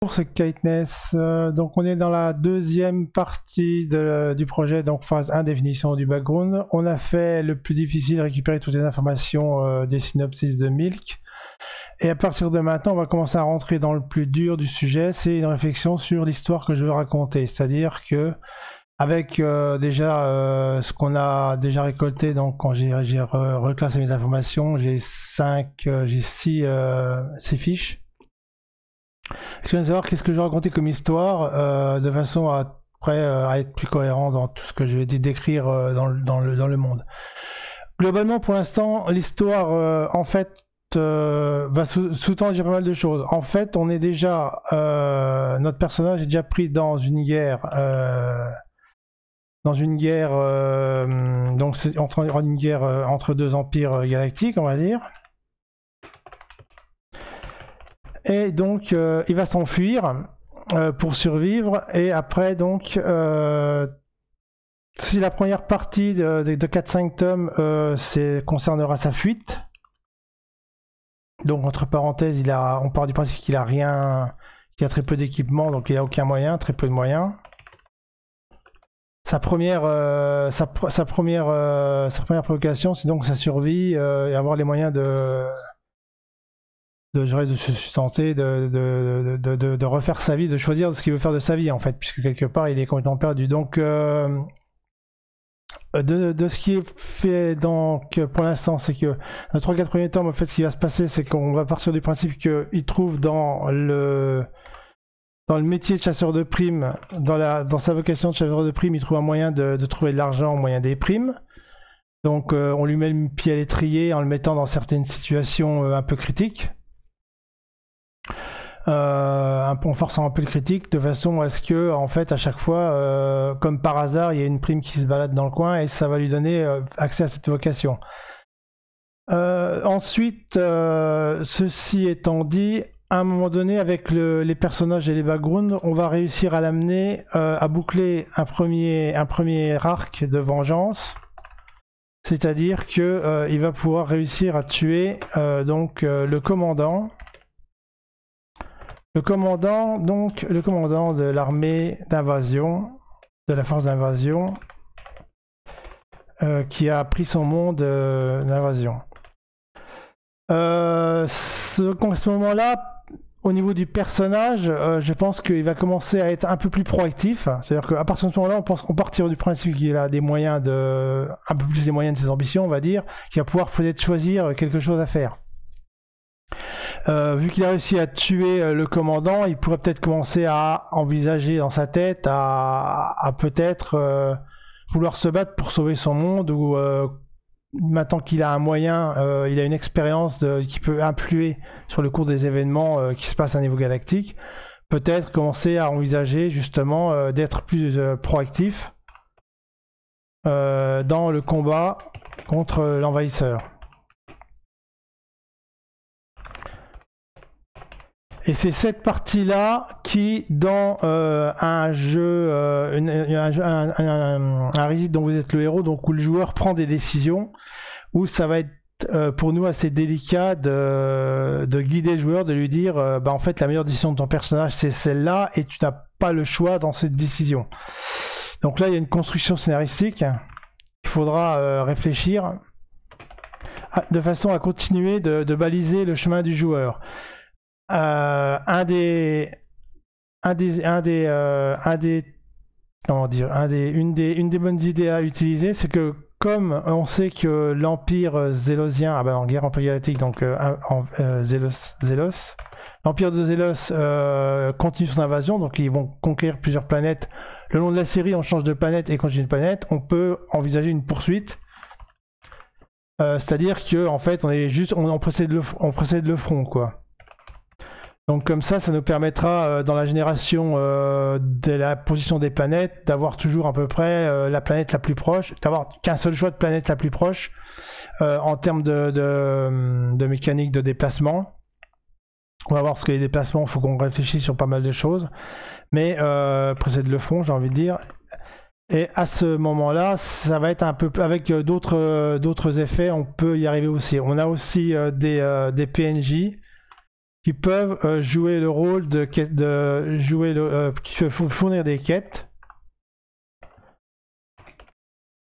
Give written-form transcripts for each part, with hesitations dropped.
C'est Kiteness. Donc on est dans la deuxième partie du projet, donc phase 1, définition du background. On a fait le plus difficile, récupérer toutes les informations des synopsis de Milk. Et à partir de maintenant, on va commencer à rentrer dans le plus dur du sujet, c'est une réflexion sur l'histoire que je veux raconter. C'est-à-dire que avec déjà ce qu'on a déjà récolté, donc quand j'ai reclassé mes informations, j'ai 6 fiches. Je viens de savoir qu'est-ce que je vais raconter comme histoire de façon à, après, à être plus cohérent dans tout ce que je vais décrire dans le monde. Globalement, pour l'instant, l'histoire en fait va sous-tendre pas mal de choses. En fait, on est déjà notre personnage est déjà pris dans une guerre. Donc c'est une guerre entre deux empires galactiques, on va dire. Et donc il va s'enfuir pour survivre. Et après donc si la première partie de 4-5 tomes concernera sa fuite. Donc entre parenthèses, on part du principe qu'il a rien, qu'il a très peu d'équipement, donc il a aucun moyen, très peu de moyens. Sa première préoccupation, c'est donc sa survie et avoir les moyens de se sustenter, de refaire sa vie, de choisir ce qu'il veut faire de sa vie en fait, puisque quelque part il est complètement perdu. Donc de ce qui est fait donc pour l'instant, c'est que dans les 3-4 premiers temps, en fait, ce qui va se passer, c'est qu'on va partir du principe qu'il trouve dans le métier de chasseur de primes, dans sa vocation de chasseur de primes, il trouve un moyen de trouver de l'argent au moyen des primes. Donc on lui met le pied à l'étrier en le mettant dans certaines situations un peu critiques. En forçant un peu le critique de façon à ce que en fait à chaque fois comme par hasard il y a une prime qui se balade dans le coin et ça va lui donner accès à cette vocation. Ensuite ceci étant dit, à un moment donné avec les personnages et les backgrounds, on va réussir à l'amener à boucler un premier arc de vengeance, c'est-à-dire que il va pouvoir réussir à tuer donc le commandant de l'armée d'invasion, de la force d'invasion, qui a pris son monde d'invasion. À ce moment-là, au niveau du personnage, je pense qu'il va commencer à être un peu plus proactif. C'est-à-dire qu'à partir de ce moment-là, on pense qu'on partira du principe qu'il a des moyens un peu plus des moyens de ses ambitions, on va dire, qu'il va pouvoir peut-être choisir quelque chose à faire. Vu qu'il a réussi à tuer le commandant, il pourrait peut-être commencer à envisager dans sa tête à peut-être vouloir se battre pour sauver son monde, ou maintenant qu'il a un moyen, il a une expérience qui peut influer sur le cours des événements qui se passent à niveau galactique, peut-être commencer à envisager justement d'être plus proactif dans le combat contre l'envahisseur. Et c'est cette partie-là qui, dans un jeu, un récit dont vous êtes le héros, donc où le joueur prend des décisions, où ça va être pour nous assez délicat de guider le joueur, de lui dire en fait la meilleure décision de ton personnage c'est celle-là et tu n'as pas le choix dans cette décision. Donc là il y a une construction scénaristique, il faudra réfléchir de façon à continuer de baliser le chemin du joueur. Une des bonnes idées à utiliser, c'est que comme on sait que l'empire zélosien, en guerre empire galactique, donc Zélos, l'empire de Zélos continue son invasion, donc ils vont conquérir plusieurs planètes. Le long de la série, on change de planète et continue de planète. On peut envisager une poursuite. C'est-à-dire que en fait, on précède le front, quoi. Donc comme ça nous permettra dans la génération de la position des planètes d'avoir toujours à peu près la planète la plus proche, d'avoir qu'un seul choix de planète la plus proche en termes de mécanique de déplacement. On va voir ce que les déplacements, il faut qu'on réfléchisse sur pas mal de choses, mais précède le front, j'ai envie de dire. Et à ce moment-là, ça va être un peu avec d'autres effets, on peut y arriver aussi. On a aussi des PNJ qui peuvent jouer le rôle de qui peuvent fournir des quêtes.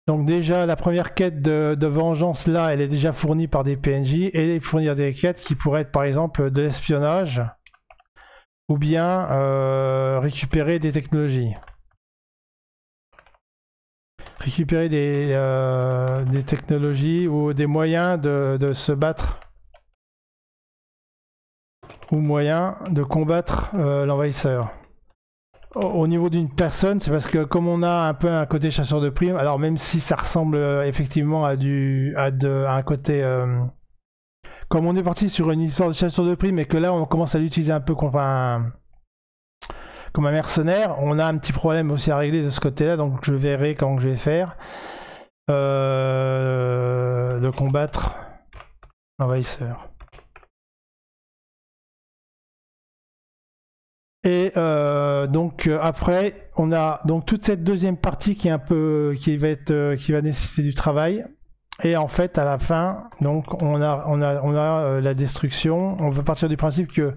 Donc déjà la première quête de vengeance là, elle est déjà fournie par des PNJ, et fournir des quêtes qui pourraient être par exemple de l'espionnage ou bien récupérer des technologies. Récupérer des technologies ou des moyens de se battre ou moyens de combattre l'envahisseur. Au niveau d'une personne, c'est parce que comme on a un peu un côté chasseur de primes, alors même si ça ressemble effectivement à un côté... comme on est parti sur une histoire de chasseur de primes et que là on commence à l'utiliser un peu comme un mercenaire, on a un petit problème aussi à régler de ce côté-là, donc je verrai quand je vais faire de combattre l'envahisseur. Et donc après on a donc toute cette deuxième partie qui va nécessiter du travail, et en fait à la fin donc on a la destruction. On va partir du principe que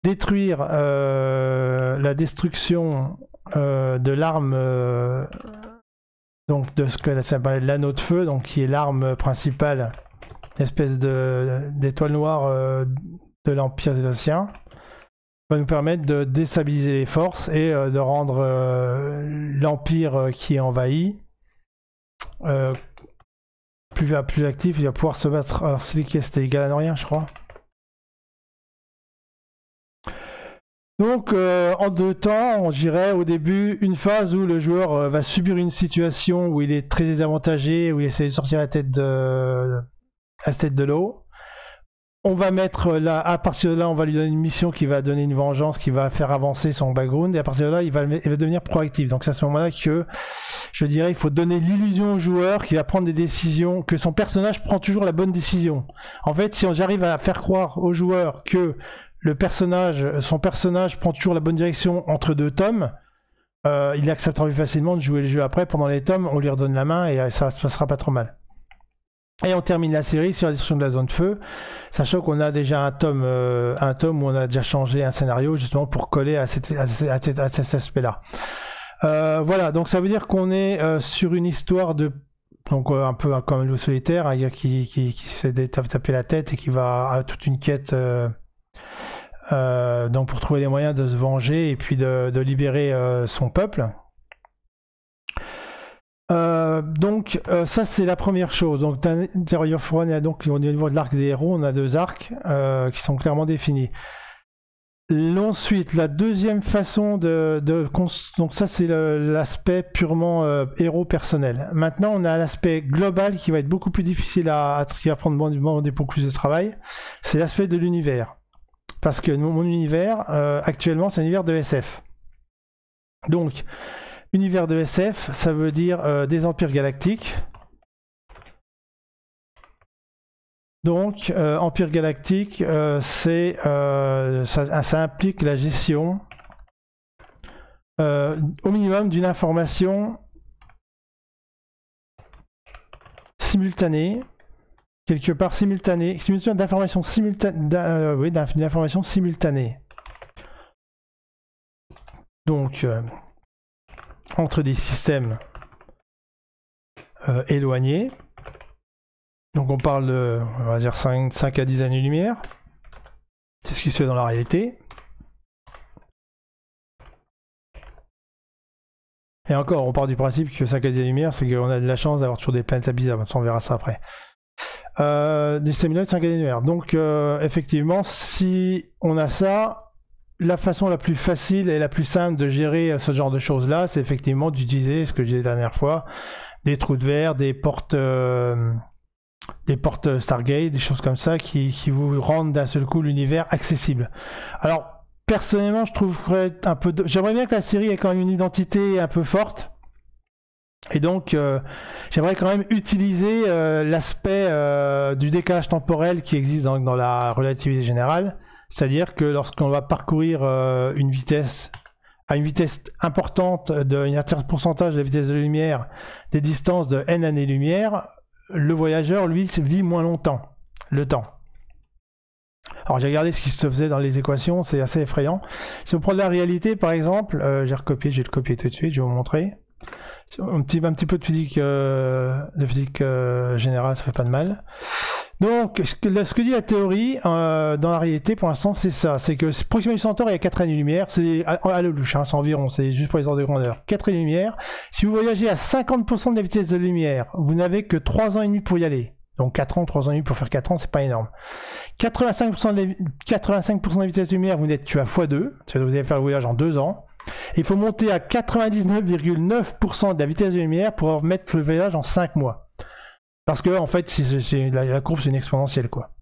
détruire la destruction de l'arme donc de ce que s'appelle l'anneau de feu, donc qui est l'arme principale, espèce d'étoile noire de l'Empire des Ossiens, va nous permettre de déstabiliser les forces et de rendre l'Empire qui est envahi plus actif. Il va pouvoir se battre. Alors c'était égal à rien, je crois. Donc en deux temps, on dirait au début une phase où le joueur va subir une situation où il est très désavantagé, où il essaie de sortir la tête de l'eau. On va mettre là, à partir de là, on va lui donner une mission qui va donner une vengeance, qui va faire avancer son background, et à partir de là, il va devenir proactif. Donc c'est à ce moment-là que je dirais il faut donner l'illusion au joueur qui va prendre des décisions, que son personnage prend toujours la bonne décision. En fait, si j'arrive à faire croire au joueur que son personnage prend toujours la bonne direction entre deux tomes, il acceptera plus facilement de jouer le jeu après. Pendant les tomes, on lui redonne la main et ça se passera pas trop mal. Et on termine la série sur la destruction de la zone de feu, sachant qu'on a déjà un tome où on a déjà changé un scénario justement pour coller à cet aspect-là. Voilà, donc ça veut dire qu'on est sur une histoire de... Donc un peu comme le solitaire, un gars qui se fait taper la tête et qui va à toute une quête donc pour trouver les moyens de se venger et puis de libérer son peuple. Donc ça c'est la première chose. Donc Interior Front, donc au niveau de l'arc des héros, on a deux arcs qui sont clairement définis. Ensuite, la deuxième façon donc ça c'est l'aspect purement héros personnel. Maintenant on a l'aspect global qui va être beaucoup plus difficile qui va prendre beaucoup plus de travail. C'est l'aspect de l'univers. Parce que mon univers actuellement c'est un univers de SF. Donc univers de SF, ça veut dire des empires galactiques. Donc, empire galactique, ça implique la gestion au minimum d'une information simultanée, quelque part simultanée, d'informations simultanées. Donc, entre des systèmes éloignés. Donc on parle de, on va dire 5 à 10 années-lumière. C'est ce qui se fait dans la réalité. Et encore, on part du principe que 5 à 10 années-lumière, c'est qu'on a de la chance d'avoir toujours des planètes habitables. On verra ça après. Des systèmes de 5 à 10 années-lumière. Donc effectivement, si on a ça, la façon la plus facile et la plus simple de gérer ce genre de choses-là, c'est effectivement d'utiliser, ce que je disais la dernière fois, des trous de verre, des portes Stargate, des choses comme ça qui vous rendent d'un seul coup l'univers accessible. Alors personnellement je trouverais un peu j'aimerais bien que la série ait quand même une identité un peu forte, et donc j'aimerais quand même utiliser l'aspect du décalage temporel qui existe dans la relativité générale, c'est-à-dire que lorsqu'on va parcourir à une vitesse importante d'un certain pourcentage de la vitesse de la lumière, des distances de n années-lumière, le voyageur, lui, vit moins longtemps, le temps. Alors j'ai regardé ce qui se faisait dans les équations, c'est assez effrayant. Si on prend de la réalité par exemple, j'ai recopié, je vais le copier tout de suite, je vais vous montrer. Un petit peu de physique, générale, ça fait pas de mal. Donc, ce que dit la théorie dans la réalité, pour l'instant, c'est ça. C'est que Proxima Centauri, il y a 4 années-lumière. C'est à la louche, hein, c'est environ, c'est juste pour les ordres de grandeur. 4 années-lumière. Si vous voyagez à 50% de la vitesse de la lumière, vous n'avez que 3 ans et demi pour y aller. Donc 4 ans, 3 ans et demi pour faire 4 ans, c'est pas énorme. 85% de la vitesse de lumière, vous n'êtes que à x2. C'est-à-dire que vous allez faire le voyage en 2 ans. Il faut monter à 99,9% de la vitesse de lumière pour mettre le voyage en 5 mois. Parce que en fait, la courbe c'est une exponentielle quoi.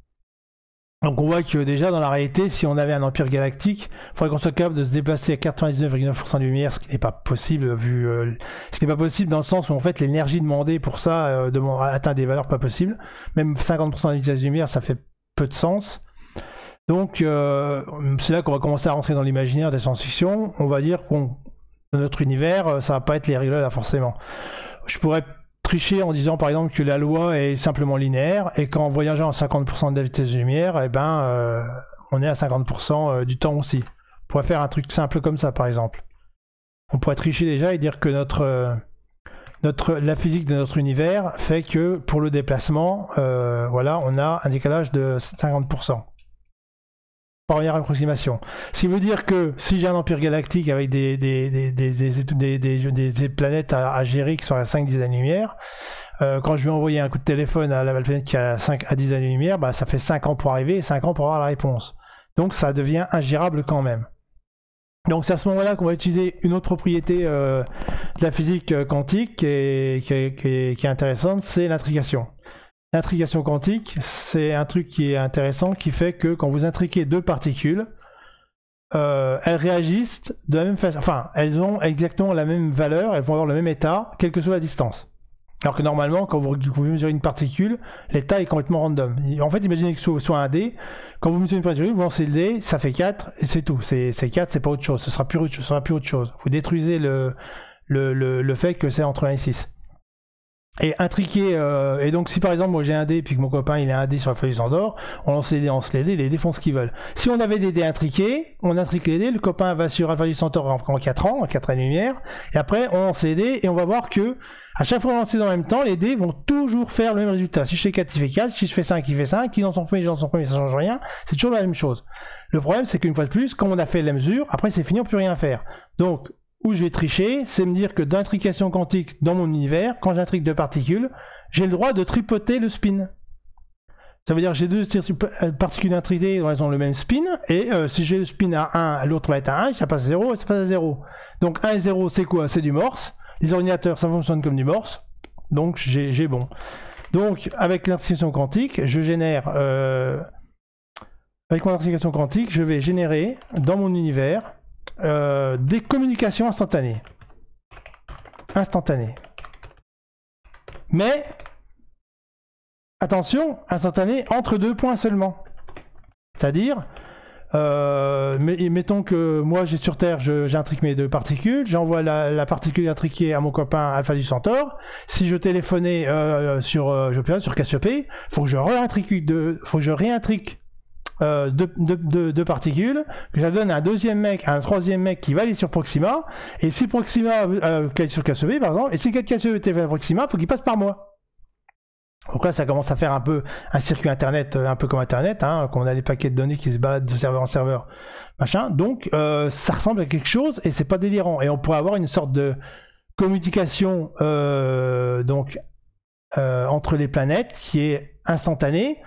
Donc on voit que déjà dans la réalité, si on avait un empire galactique, il faudrait qu'on soit capable de se déplacer à 99,9% de lumière, ce qui n'est pas possible ce n'est pas possible dans le sens où en fait l'énergie demandée pour ça atteint des valeurs pas possibles. Même 50% de la vitesse de lumière, ça fait peu de sens. Donc c'est là qu'on va commencer à rentrer dans l'imaginaire des science-fiction. On va dire qu'on dans notre univers, ça va pas être les règles là forcément. Je pourrais tricher en disant par exemple que la loi est simplement linéaire et qu'en voyageant à 50% de la vitesse de lumière, eh ben, on est à 50% du temps aussi. On pourrait faire un truc simple comme ça par exemple. On pourrait tricher déjà et dire que la physique de notre univers fait que pour le déplacement, voilà, on a un décalage de 50%. Première approximation. Ce qui veut dire que si j'ai un empire galactique avec des planètes à gérer qui sont à 5-10 années-lumière, quand je vais envoyer un coup de téléphone à la planète qui a 5 à 10 années-lumière, bah, ça fait 5 ans pour arriver et 5 ans pour avoir la réponse. Donc ça devient ingérable quand même. Donc c'est à ce moment-là qu'on va utiliser une autre propriété de la physique quantique qui est intéressante, c'est l'intrication. L'intrication quantique, c'est un truc qui est intéressant, qui fait que quand vous intriquez deux particules, elles réagissent de la même façon, enfin, elles ont exactement la même valeur, elles vont avoir le même état, quelle que soit la distance. Alors que normalement, quand vous mesurez une particule, l'état est complètement random. En fait, imaginez que ce soit un dé, quand vous mesurez une particule, vous lancez le dé, ça fait 4, et c'est tout. C'est 4, c'est pas autre chose, ce sera plus autre chose. Vous détruisez le fait que c'est entre 1 et 6. Et intriquer, et donc si par exemple moi j'ai un dé et puis que mon copain il a un dé sur la feuille d'or, on lance les dés font ce qu'ils veulent. Si on avait des dés intriqués, on intrique les dés, le copain va sur Alpha du Centaure en 4 ans, en 4 années-lumière, et après on lance les dés et on va voir que à chaque fois qu'on lance en même temps, les dés vont toujours faire le même résultat. Si je fais 4, il fait 4, si je fais 5, il fait 5, qui dans son premier, ça change rien, c'est toujours la même chose. Le problème c'est qu'une fois de plus, quand on a fait la mesure, après c'est fini, on peut rien faire. Donc où je vais tricher, c'est me dire que d'intrication quantique dans mon univers, quand j'intrique deux particules, j'ai le droit de tripoter le spin. Ça veut dire que j'ai deux particules intriquées, elles ont le même spin, et si j'ai le spin à 1, l'autre va être à 1, ça passe à 0, ça passe à 0. Donc 1 et 0, c'est quoi? C'est du Morse. Les ordinateurs, ça fonctionne comme du Morse. Donc j'ai bon. Donc avec l'intrication quantique, je génère... avec mon intrication quantique, je vais générer dans mon univers des communications instantanées. Mais attention, instantanées entre deux points seulement. C'est-à-dire, mettons que moi j'ai sur Terre, j'intrique mes deux particules, j'envoie la particule intriquée à mon copain Alpha du Centaure. Si je téléphonais sur Cassiopée, faut que je réintrique deux particules, que ça donne un deuxième mec, un troisième mec qui va aller sur Proxima, et si Proxima est sur Cassiopée par exemple, et si Cassiopée téléphone à Proxima, il faut qu'il passe par moi. Donc là ça commence à faire un peu un circuit internet, un peu comme internet, hein, qu'on a les paquets de données qui se baladent de serveur en serveur, machin. Donc ça ressemble à quelque chose et c'est pas délirant. Et on pourrait avoir une sorte de communication entre les planètes qui est instantanée.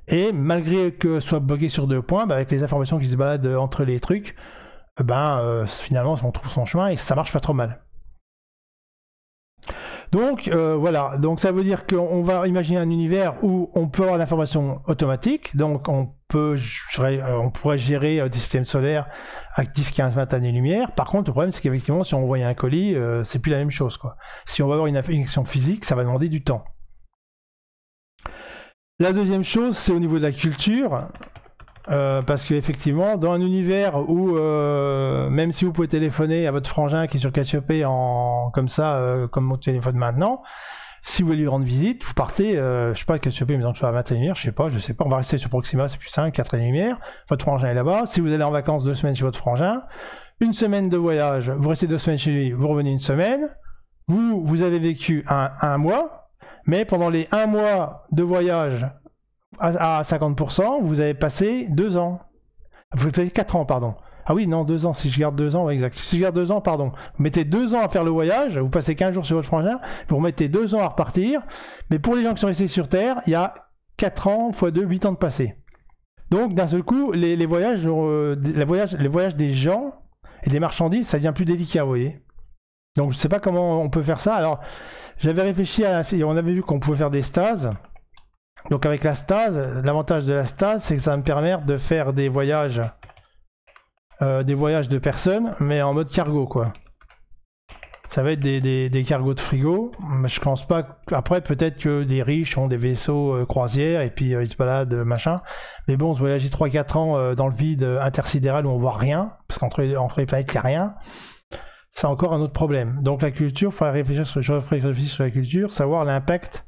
Et malgré que ce soit bloqué sur deux points, bah, avec les informations qui se baladent entre les trucs, finalement on trouve son chemin et ça marche pas trop mal. Donc voilà, donc ça veut dire qu'on va imaginer un univers où on peut avoir l'information automatique, donc on pourrait gérer des systèmes solaires à 10, 15, 20 années-lumière. Par contre, le problème c'est qu'effectivement, si on envoie un colis, c'est plus la même chose, quoi. Si on va avoir une action physique, ça va demander du temps. La deuxième chose, c'est au niveau de la culture, parce qu'effectivement, dans un univers où, même si vous pouvez téléphoner à votre frangin qui est sur Cassiopée comme mon téléphone maintenant, Si vous voulez lui rendre visite, vous partez, je sais pas quel choper, mais donc soit à 21h, je sais pas, on va rester sur Proxima, c'est plus simple, 4h30, votre frangin est là-bas. Si vous allez en vacances 2 semaines chez votre frangin, une semaine de voyage, vous restez 2 semaines chez lui, vous revenez une semaine, vous avez vécu un mois, mais pendant les 1 mois de voyage à 50%, vous avez passé 2 ans. Vous avez passé 4 ans, pardon. Ah oui, non, 2 ans, si je garde 2 ans, exact. Si je garde 2 ans, pardon. Vous mettez 2 ans à faire le voyage, vous passez 15 jours chez votre frangin, vous remettez 2 ans à repartir, mais pour les gens qui sont restés sur Terre, il y a 4 ans x 2, 8 ans de passé. Donc d'un seul coup, les voyages des gens et des marchandises, ça devient plus délicat, vous voyez. Donc je sais pas comment on peut faire ça. Alors, j'avais réfléchi on avait vu qu'on pouvait faire des stases. Donc avec la stase, l'avantage de la stase, c'est que ça va me permettre de faire des voyages de personnes, mais en mode cargo, quoi. Ça va être des cargos de frigo. Je pense pas. Après, peut-être que les riches ont des vaisseaux croisières et puis ils se baladent, machin. Mais bon, se voyager 3-4 ans dans le vide intersidéral où on voit rien, parce qu'entre les planètes, il n'y a rien. C'est encore un autre problème. Donc la culture, il faudrait réfléchir sur la culture, savoir l'impact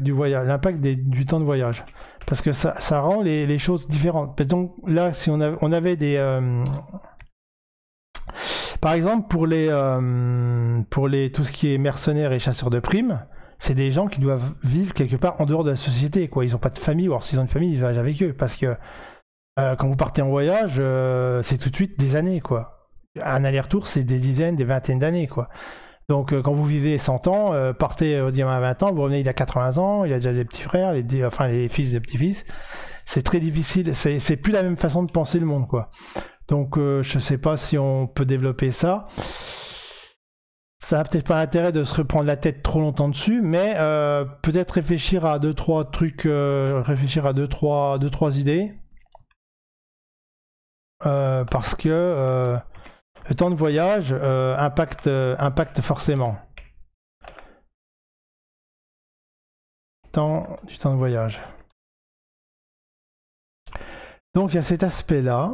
du voyage, l'impact du temps de voyage. Parce que ça rend les choses différentes. Donc là, si on avait des... par exemple, pour tout ce qui est mercenaires et chasseurs de primes, c'est des gens qui doivent vivre quelque part en dehors de la société, quoi. Ils n'ont pas de famille, ou alors s'ils ont une famille, ils voyagent avec eux. Parce que quand vous partez en voyage, c'est tout de suite des années, quoi. Un aller-retour, c'est des dizaines, des vingtaines d'années, quoi. Donc quand vous vivez 100 ans, partez au diamant à 20 ans, vous revenez il a 80 ans, il a déjà des petits frères, les fils des petits-fils. C'est très difficile, c'est plus la même façon de penser le monde, quoi. Donc je sais pas si on peut développer ça. Ça n'a peut-être pas l'intérêt de se reprendre la tête trop longtemps dessus, mais peut-être réfléchir à 2-3 trucs, réfléchir à 2-3 idées. Parce que le temps de voyage impacte forcément. Du temps de voyage. Donc il y a cet aspect-là.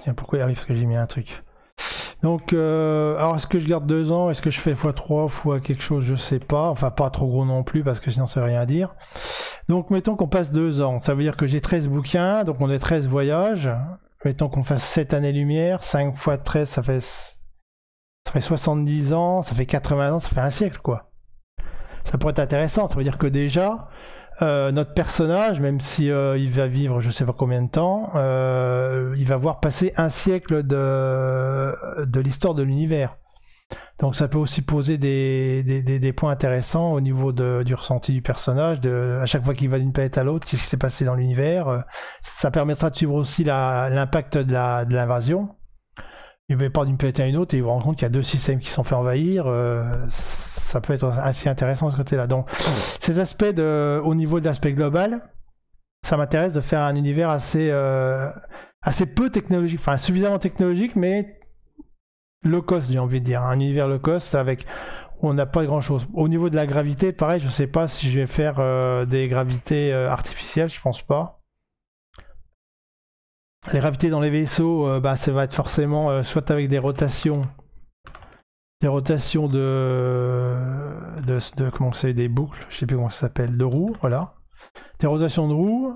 Tiens, pourquoi il arrive? Parce que j'ai mis un truc. Donc, alors est-ce que je garde 2 ans? Est-ce que je fais x3, x quelque chose? Je sais pas. Enfin, pas trop gros non plus, parce que sinon ça veut rien dire. Donc, mettons qu'on passe 2 ans. Ça veut dire que j'ai 13 bouquins, donc on a 13 voyages. Mettons qu'on fasse 7 années-lumière. 5 x 13, ça fait 70 ans. Ça fait 80 ans, ça fait un siècle, quoi. Ça pourrait être intéressant. Ça veut dire que déjà... notre personnage, même si il va vivre je sais pas combien de temps, il va voir passer un siècle de l'histoire de l'univers. Donc ça peut aussi poser des points intéressants au niveau du ressenti du personnage, à chaque fois qu'il va d'une planète à l'autre, qu'est-ce qui s'est passé dans l'univers. Ça permettra de suivre aussi l'impact de l'invasion. Il va pas d'une planète à une autre et il va rendre compte qu'il y a 2 systèmes qui sont fait envahir. Ça peut être assez intéressant de ce côté-là. Donc, ces aspects au niveau de l'aspect global, ça m'intéresse de faire un univers assez peu technologique, enfin suffisamment technologique, mais low cost, j'ai envie de dire. Un univers low cost où on n'a pas grand-chose. Au niveau de la gravité, pareil, je sais pas si je vais faire des gravités artificielles, je pense pas. Les gravités dans les vaisseaux, ça va être forcément soit avec des rotations de comment c'est, des boucles, je sais plus comment ça s'appelle, de roues, voilà. Des rotations de roues,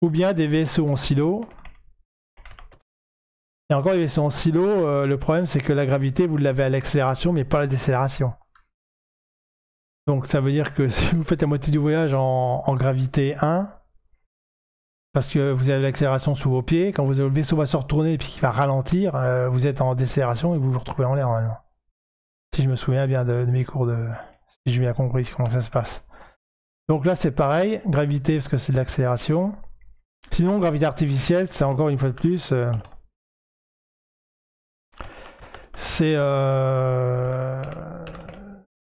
ou bien des vaisseaux en silo. Et encore les vaisseaux en silo, le problème c'est que la gravité vous l'avez à l'accélération mais pas à la décélération. Donc ça veut dire que si vous faites la moitié du voyage en gravité 1, parce que vous avez l'accélération sous vos pieds, quand le vaisseau va se retourner et puis qu'il va ralentir, vous êtes en décélération et vous vous retrouvez en l'air normalement. Si je me souviens bien de mes cours si j'ai bien compris comment ça se passe. Donc là c'est pareil, gravité parce que c'est de l'accélération. Sinon gravité artificielle, c'est encore une fois de plus...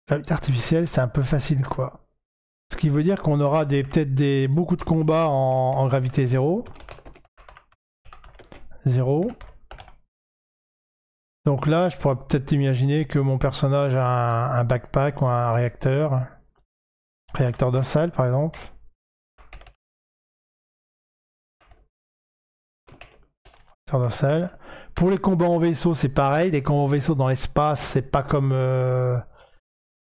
gravité artificielle, c'est un peu facile, quoi. Ce qui veut dire qu'on aura peut-être beaucoup de combats en gravité 0. 0. Donc là, je pourrais peut-être imaginer que mon personnage a un backpack ou un réacteur. Réacteur dossal, par exemple. Réacteur dossal. Pour les combats en vaisseau, c'est pareil. Les combats en vaisseau dans l'espace, c'est pas comme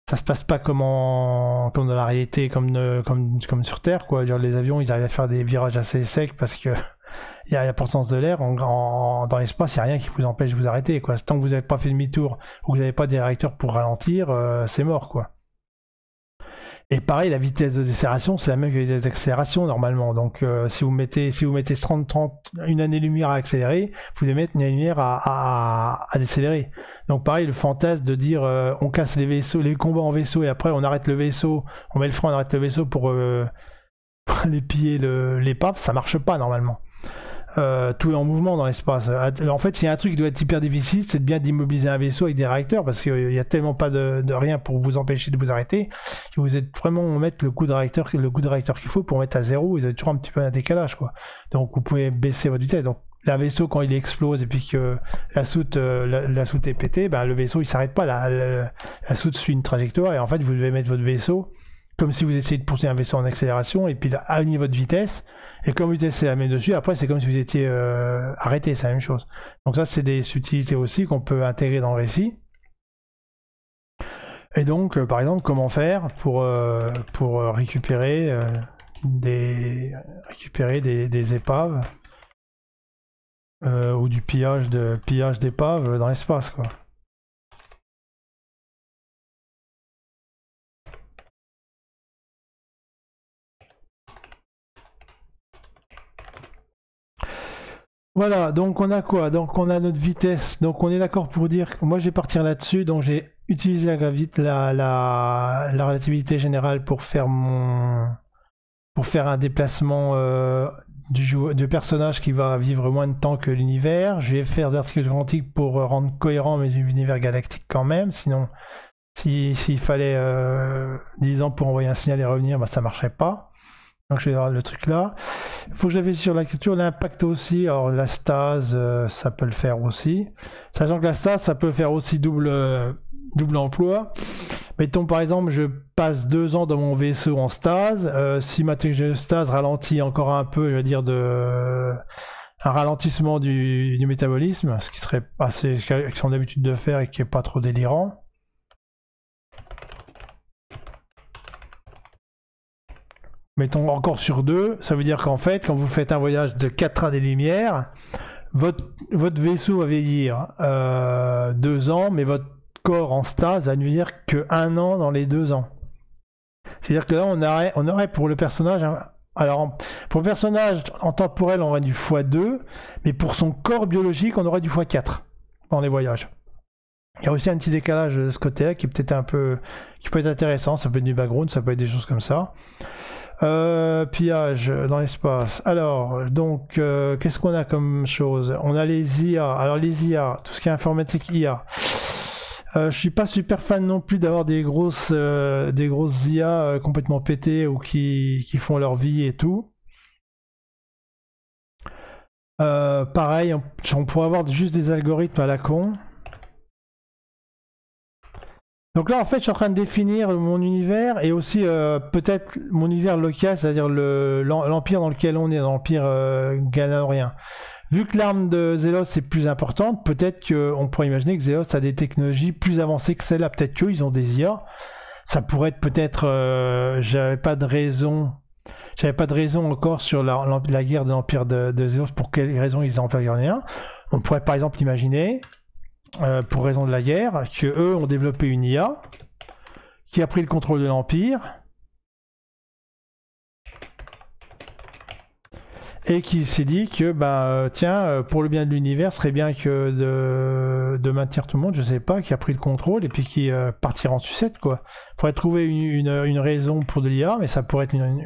ça se passe pas comme dans la réalité, comme sur Terre, quoi. Genre, les avions, ils arrivent à faire des virages assez secs parce que il y a l'importance de l'air. Dans l'espace, il n'y a rien qui vous empêche de vous arrêter, quoi. Tant que vous n'avez pas fait demi-tour ou que vous n'avez pas des réacteurs pour ralentir, c'est mort, quoi. Et pareil, la vitesse de décélération, c'est la même que la vitesse d'accélération normalement. Donc, si vous mettez 30, une année-lumière à accélérer, vous devez mettre une année-lumière à décélérer. Donc, pareil, le fantasme de dire on casse les vaisseaux, les combats en vaisseau et après on arrête le vaisseau, on met le frein, on arrête le vaisseau pour aller piller l'épave, ça marche pas normalement. Tout est en mouvement dans l'espace. En fait, s'il y a un truc qui doit être hyper difficile, c'est de bien d'immobiliser un vaisseau avec des réacteurs, parce qu'il n'y a tellement pas de rien pour vous empêcher de vous arrêter, que vous êtes vraiment mettre le coup de réacteur qu'il faut pour mettre à zéro. Vous avez toujours un petit peu un décalage, quoi. Donc vous pouvez baisser votre vitesse. Donc un vaisseau, quand il explose et puis que la soute est pétée, ben, le vaisseau il s'arrête pas. La soute suit une trajectoire et en fait vous devez mettre votre vaisseau comme si vous essayez de pousser un vaisseau en accélération et puis aligner votre vitesse. Et comme vous essayez la mettre dessus, après c'est comme si vous étiez arrêté, c'est la même chose. Donc ça c'est des subtilités aussi qu'on peut intégrer dans le récit. Et donc par exemple comment faire pour récupérer des épaves ou du pillage d'épaves dans l'espace, quoi. Voilà, donc on a quoi? Donc on a notre vitesse. Donc on est d'accord pour dire que moi je vais partir là-dessus. Donc j'ai utilisé la relativité générale pour faire un déplacement du personnage qui va vivre moins de temps que l'univers. Je vais faire de l'articulation quantique pour rendre cohérent mes univers galactiques quand même. Sinon, s'il fallait 10 ans pour envoyer un signal et revenir, bah, ça marcherait pas. Donc je vais voir le truc là. Il faut que j'avais sur la culture l'impact aussi. Alors la stase, ça peut le faire aussi. Sachant que la stase, ça peut faire aussi double emploi. Mettons par exemple, je passe 2 ans dans mon vaisseau en stase. Si ma technologie de stase ralentit encore un peu, je veux dire un ralentissement du métabolisme, ce qui serait assez, ce qu'ils ont l'habitude de faire et qui est pas trop délirant. Mettons encore sur 2, ça veut dire qu'en fait, quand vous faites un voyage de 4 années-lumière, votre vaisseau va vieillir 2 ans, mais votre corps en stase va ne vieillir que 1 an dans les 2 ans. C'est-à-dire que là, on aurait pour le personnage, alors pour le personnage en temporel, on aurait du x2, mais pour son corps biologique, on aurait du x4 dans les voyages. Il y a aussi un petit décalage de ce côté-là qui peut être intéressant, ça peut être du background, ça peut être des choses comme ça. Pillage dans l'espace. Alors, donc, qu'est-ce qu'on a comme chose? On a les IA. Alors, les IA, tout ce qui est informatique IA. Je suis pas super fan non plus d'avoir des grosses IA complètement pétées ou qui font leur vie et tout. Pareil, on pourrait avoir juste des algorithmes à la con. Donc là, en fait, je suis en train de définir mon univers et aussi peut-être mon univers local, c'est-à-dire l'empire dans lequel on est, l'empire ganaorien. Vu que l'arme de Zelos est plus importante, peut-être qu'on pourrait imaginer que Zelos a des technologies plus avancées que celle-là. Peut-être qu'ils ont des IA. Ça pourrait être peut-être... j'avais pas de raison encore sur la guerre de l'empire de Zelos, pour quelles raisons ils ont l'empire ganaorien. On pourrait par exemple imaginer... pour raison de la guerre, que eux ont développé une IA qui a pris le contrôle de l'Empire et qui s'est dit que tiens, pour le bien de l'univers, ce serait bien que de maintenir tout le monde, je sais pas, qui a pris le contrôle et puis qui partira en sucette, quoi. Faudrait trouver une raison pour de l'IA, mais ça pourrait être un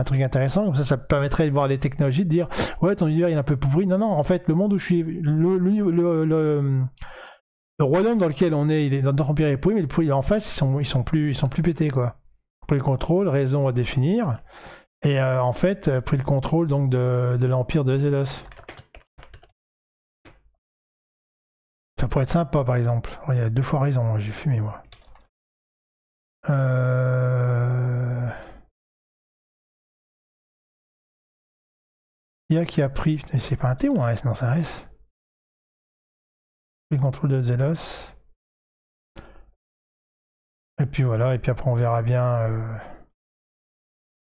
truc intéressant. Comme ça permettrait de voir les technologies, de dire ouais, ton univers il est un peu pourri. Non, en fait, le monde où je suis, le royaume dans lequel on est, notre empire est pourri, mais le pourri en face, ils sont plus pétés, quoi. Pris le contrôle, raison à définir, et en fait, pris le contrôle donc de l'empire de Zelos. Ça pourrait être sympa, par exemple. Il y a 2 fois raison, j'ai fumé, moi. Il y a qui a pris... C'est pas un T ou un S? Non, c'est un S. Le contrôle de Zelos. Et puis voilà, et puis après on verra bien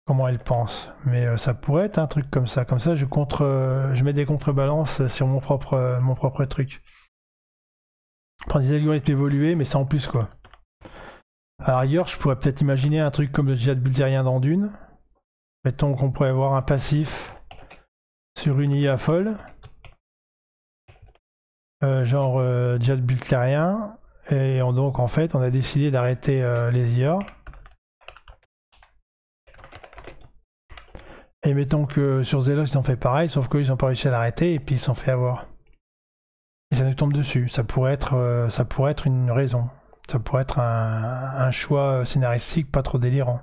comment elle pense. Mais ça pourrait être un truc comme ça. Comme ça, je mets des contrebalances sur mon propre truc. Prendre des algorithmes évolués, mais sans plus quoi. À la rigueur, je pourrais peut-être imaginer un truc comme le jet bulgarien dans Dune. Mettons qu'on pourrait avoir un passif sur une IA folle. Genre jet bulgarien. Et donc en fait, on a décidé d'arrêter les IA. Et mettons que sur Zelos, ils ont fait pareil, sauf qu'ils n'ont pas réussi à l'arrêter et puis ils se sont fait avoir. Et ça nous tombe dessus. Ça pourrait être une raison. Ça pourrait être un choix scénaristique pas trop délirant.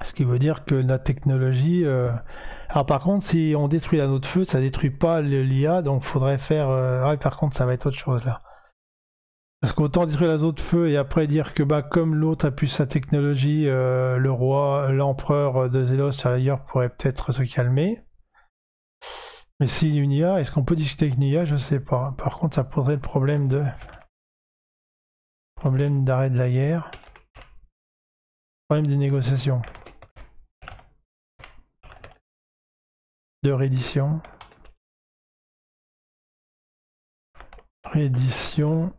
Ce qui veut dire que notre technologie... Alors par contre, si on détruit l'anneau de feu, ça détruit pas l'IA, donc faudrait faire... Ouais, par contre, ça va être autre chose là. Parce qu'autant détruire l'anneau de feu et après dire que comme l'autre a pu sa technologie, le roi, l'empereur de Zelos ailleurs pourrait peut-être se calmer. Mais si une IA, est-ce qu'on peut discuter avec une IA? Je sais pas. Par contre, ça poserait le problème d'arrêt de la guerre. Problème des négociations. De réédition. Réédition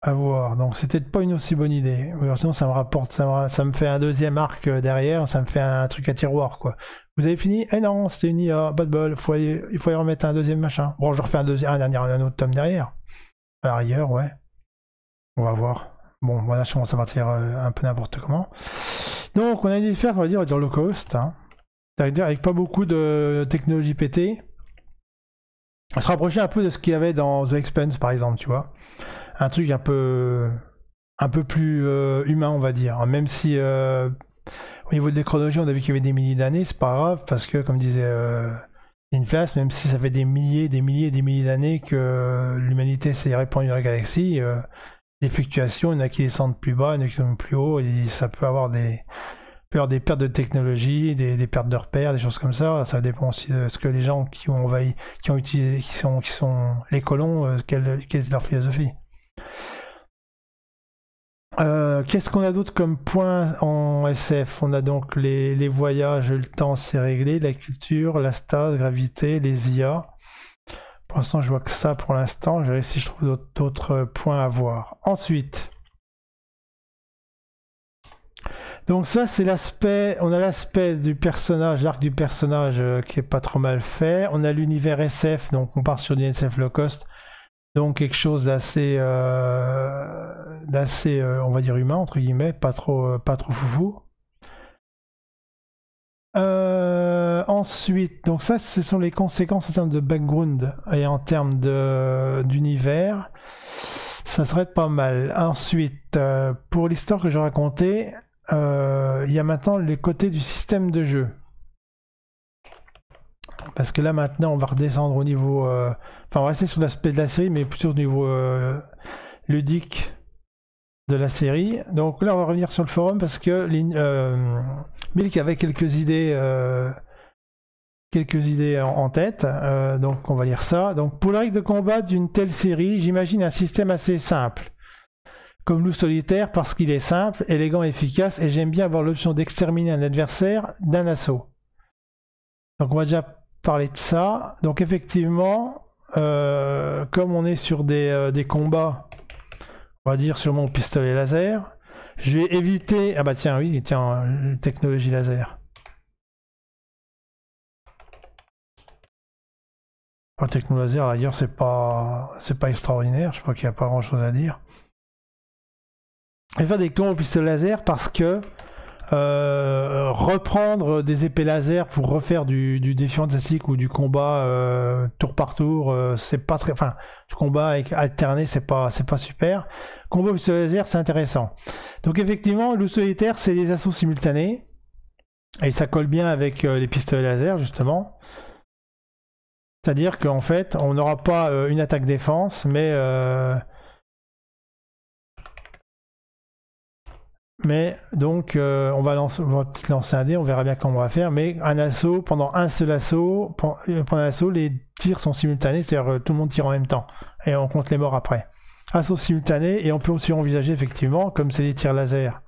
à voir. Donc c'était pas une aussi bonne idée. Sinon ça me rapporte, ça me fait un deuxième arc derrière, ça me fait un truc à tiroir quoi. Vous avez fini? Eh non, c'était une IA, pas de bol, il faut y remettre un deuxième machin. Bon, je refais un autre tome derrière. À l'arrière, ouais. On va voir. Bon, voilà, je commence à partir un peu n'importe comment. Donc on a une idée de faire, on va dire low cost. Hein. C'est-à-dire avec pas beaucoup de technologie pétée. On se rapprochait un peu de ce qu'il y avait dans The Expanse par exemple, tu vois. Un truc un peu plus humain, on va dire. Même si au niveau de la chronologie, on a vu qu'il y avait des milliers d'années, c'est pas grave, parce que, comme disait Inflas, même si ça fait des milliers d'années que l'humanité s'est répandue dans la galaxie, des fluctuations, il y en a qui descendent plus bas, il y en a qui descendent plus haut, et ça peut avoir des pertes de technologie, des pertes de repères, des choses comme ça. Ça dépend aussi de ce que les gens qui ont envahi, qui ont utilisé, qui sont les colons, quelle est leur philosophie. Qu'est-ce qu'on a d'autre comme point en SF? On a donc les voyages, le temps c'est réglé, la culture, la stase, gravité, les IA. Pour l'instant je vois que ça pour l'instant, je vais essayer si je trouve d'autres points à voir. Ensuite, donc ça c'est l'aspect, on a l'aspect du personnage, l'arc du personnage qui est pas trop mal fait. On a l'univers SF, donc on part sur du SF low cost. Donc quelque chose d'assez, on va dire humain entre guillemets, pas trop foufou. Ensuite, donc ça, ce sont les conséquences en termes de background et en termes d'univers. Ça serait pas mal. Ensuite, pour l'histoire que je racontais, il y a maintenant les côtés du système de jeu. Parce que là maintenant on va redescendre au niveau... Enfin on va rester sur l'aspect de la série mais plutôt au niveau ludique de la série. Donc là on va revenir sur le forum parce que Milk avait quelques idées en tête. Donc on va lire ça. Donc pour la règle de combat d'une telle série, j'imagine un système assez simple. Comme loup solitaire parce qu'il est simple, élégant et efficace et j'aime bien avoir l'option d'exterminer un adversaire d'un assaut. Donc on va déjà parler de ça. Donc effectivement, comme on est sur des combats, on va dire sur mon pistolet laser, je vais éviter... Ah bah tiens, oui, tiens, technologie laser. La technologie laser, d'ailleurs, c'est pas extraordinaire, je crois qu'il n'y a pas grand chose à dire. Je vais faire des clones au pistolet laser parce que reprendre des épées laser pour refaire du défi fantastique ou du combat tour par tour, c'est pas très... Enfin, du combat alterné, c'est pas super. Combat au pistolet laser, c'est intéressant. Donc effectivement, loup solitaire, c'est des assauts simultanés. Et ça colle bien avec les pistolets laser, justement. C'est-à-dire qu'en fait, on n'aura pas une attaque-défense, mais donc on va lancer un dé, on verra bien comment on va faire, mais un assaut, pendant un seul assaut, pendant l'assaut, les tirs sont simultanés, c'est-à-dire tout le monde tire en même temps, et on compte les morts après. assaut simultané, et on peut aussi envisager effectivement, comme c'est des tirs laser,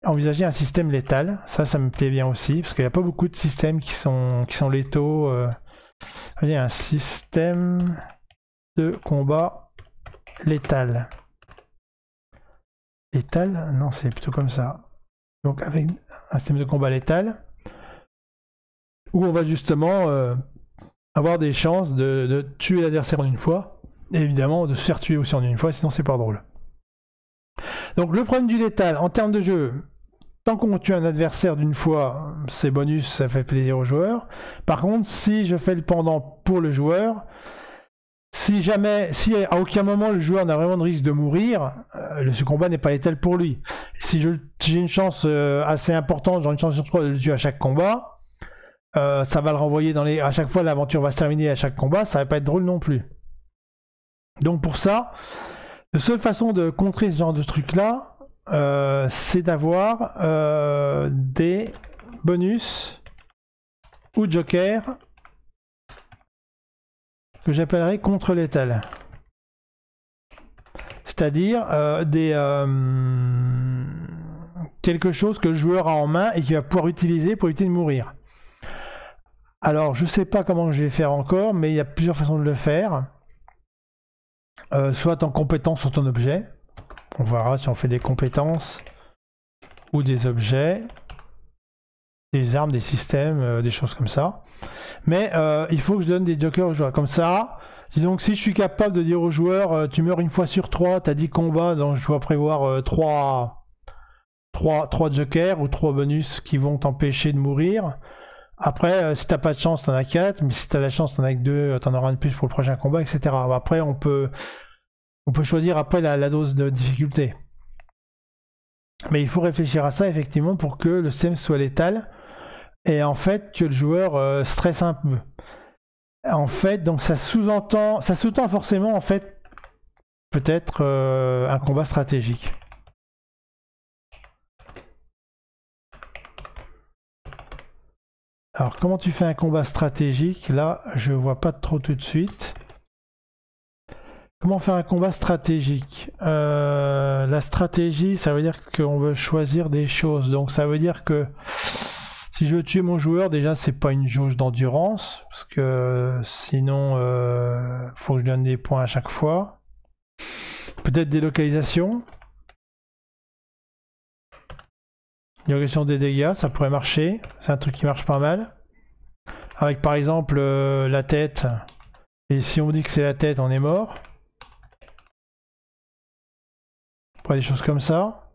envisager un système létal. Ça me plaît bien aussi, parce qu'il n'y a pas beaucoup de systèmes qui sont létaux. Il y a un système de combat létal. Létal? Non, c'est plutôt comme ça. Donc avec un système de combat létal, où on va justement avoir des chances de tuer l'adversaire en une fois, et évidemment de se faire tuer aussi en une fois, sinon c'est pas drôle. Donc le problème du létal, en termes de jeu, tant qu'on tue un adversaire d'une fois, c'est bonus, ça fait plaisir aux joueurs. Par contre, si je fais le pendant pour le joueur, si à aucun moment le joueur n'a vraiment de risque de mourir, ce combat n'est pas létal pour lui. Si j'ai une chance assez importante, genre une chance sur 3 de le tuer à chaque combat, ça va le renvoyer à chaque fois l'aventure va se terminer à chaque combat, ça va pas être drôle non plus. Donc pour ça, la seule façon de contrer ce genre de truc là, c'est d'avoir des bonus ou jokers que j'appellerais contre-létal. C'est-à-dire quelque chose que le joueur a en main et qu'il va pouvoir utiliser pour éviter de mourir. Alors, je ne sais pas comment je vais faire encore, mais il y a plusieurs façons de le faire. Soit en compétence sur ton objet. On verra si on fait des compétences ou des objets, des armes, des systèmes, des choses comme ça. Mais il faut que je donne des jokers aux joueurs. Comme ça, disons que si je suis capable de dire aux joueurs tu meurs une fois sur 3, tu as 10 combats, donc je dois prévoir 3 jokers ou 3 bonus qui vont t'empêcher de mourir. Après, si t'as pas de chance, t'en as 4, mais si t'as la chance, t'en as que 2, t'en auras un de plus pour le prochain combat, etc. Après, on peut choisir après la dose de difficulté. Mais il faut réfléchir à ça, effectivement, pour que le système soit létal. Et en fait, que le joueur stresse un peu. En fait, donc ça sous-entend forcément, en fait, peut-être un combat stratégique. Alors, comment tu fais un combat stratégique? Là, je vois pas trop tout de suite. Comment faire un combat stratégique? La stratégie, ça veut dire qu'on veut choisir des choses. Donc, ça veut dire que si je veux tuer mon joueur, déjà, c'est pas une jauge d'endurance, parce que sinon, faut que je donne des points à chaque fois. Peut-être des localisations. Localisation des dégâts, ça pourrait marcher. C'est un truc qui marche pas mal. Avec par exemple la tête. Et si on dit que c'est la tête, on est mort. Après des choses comme ça.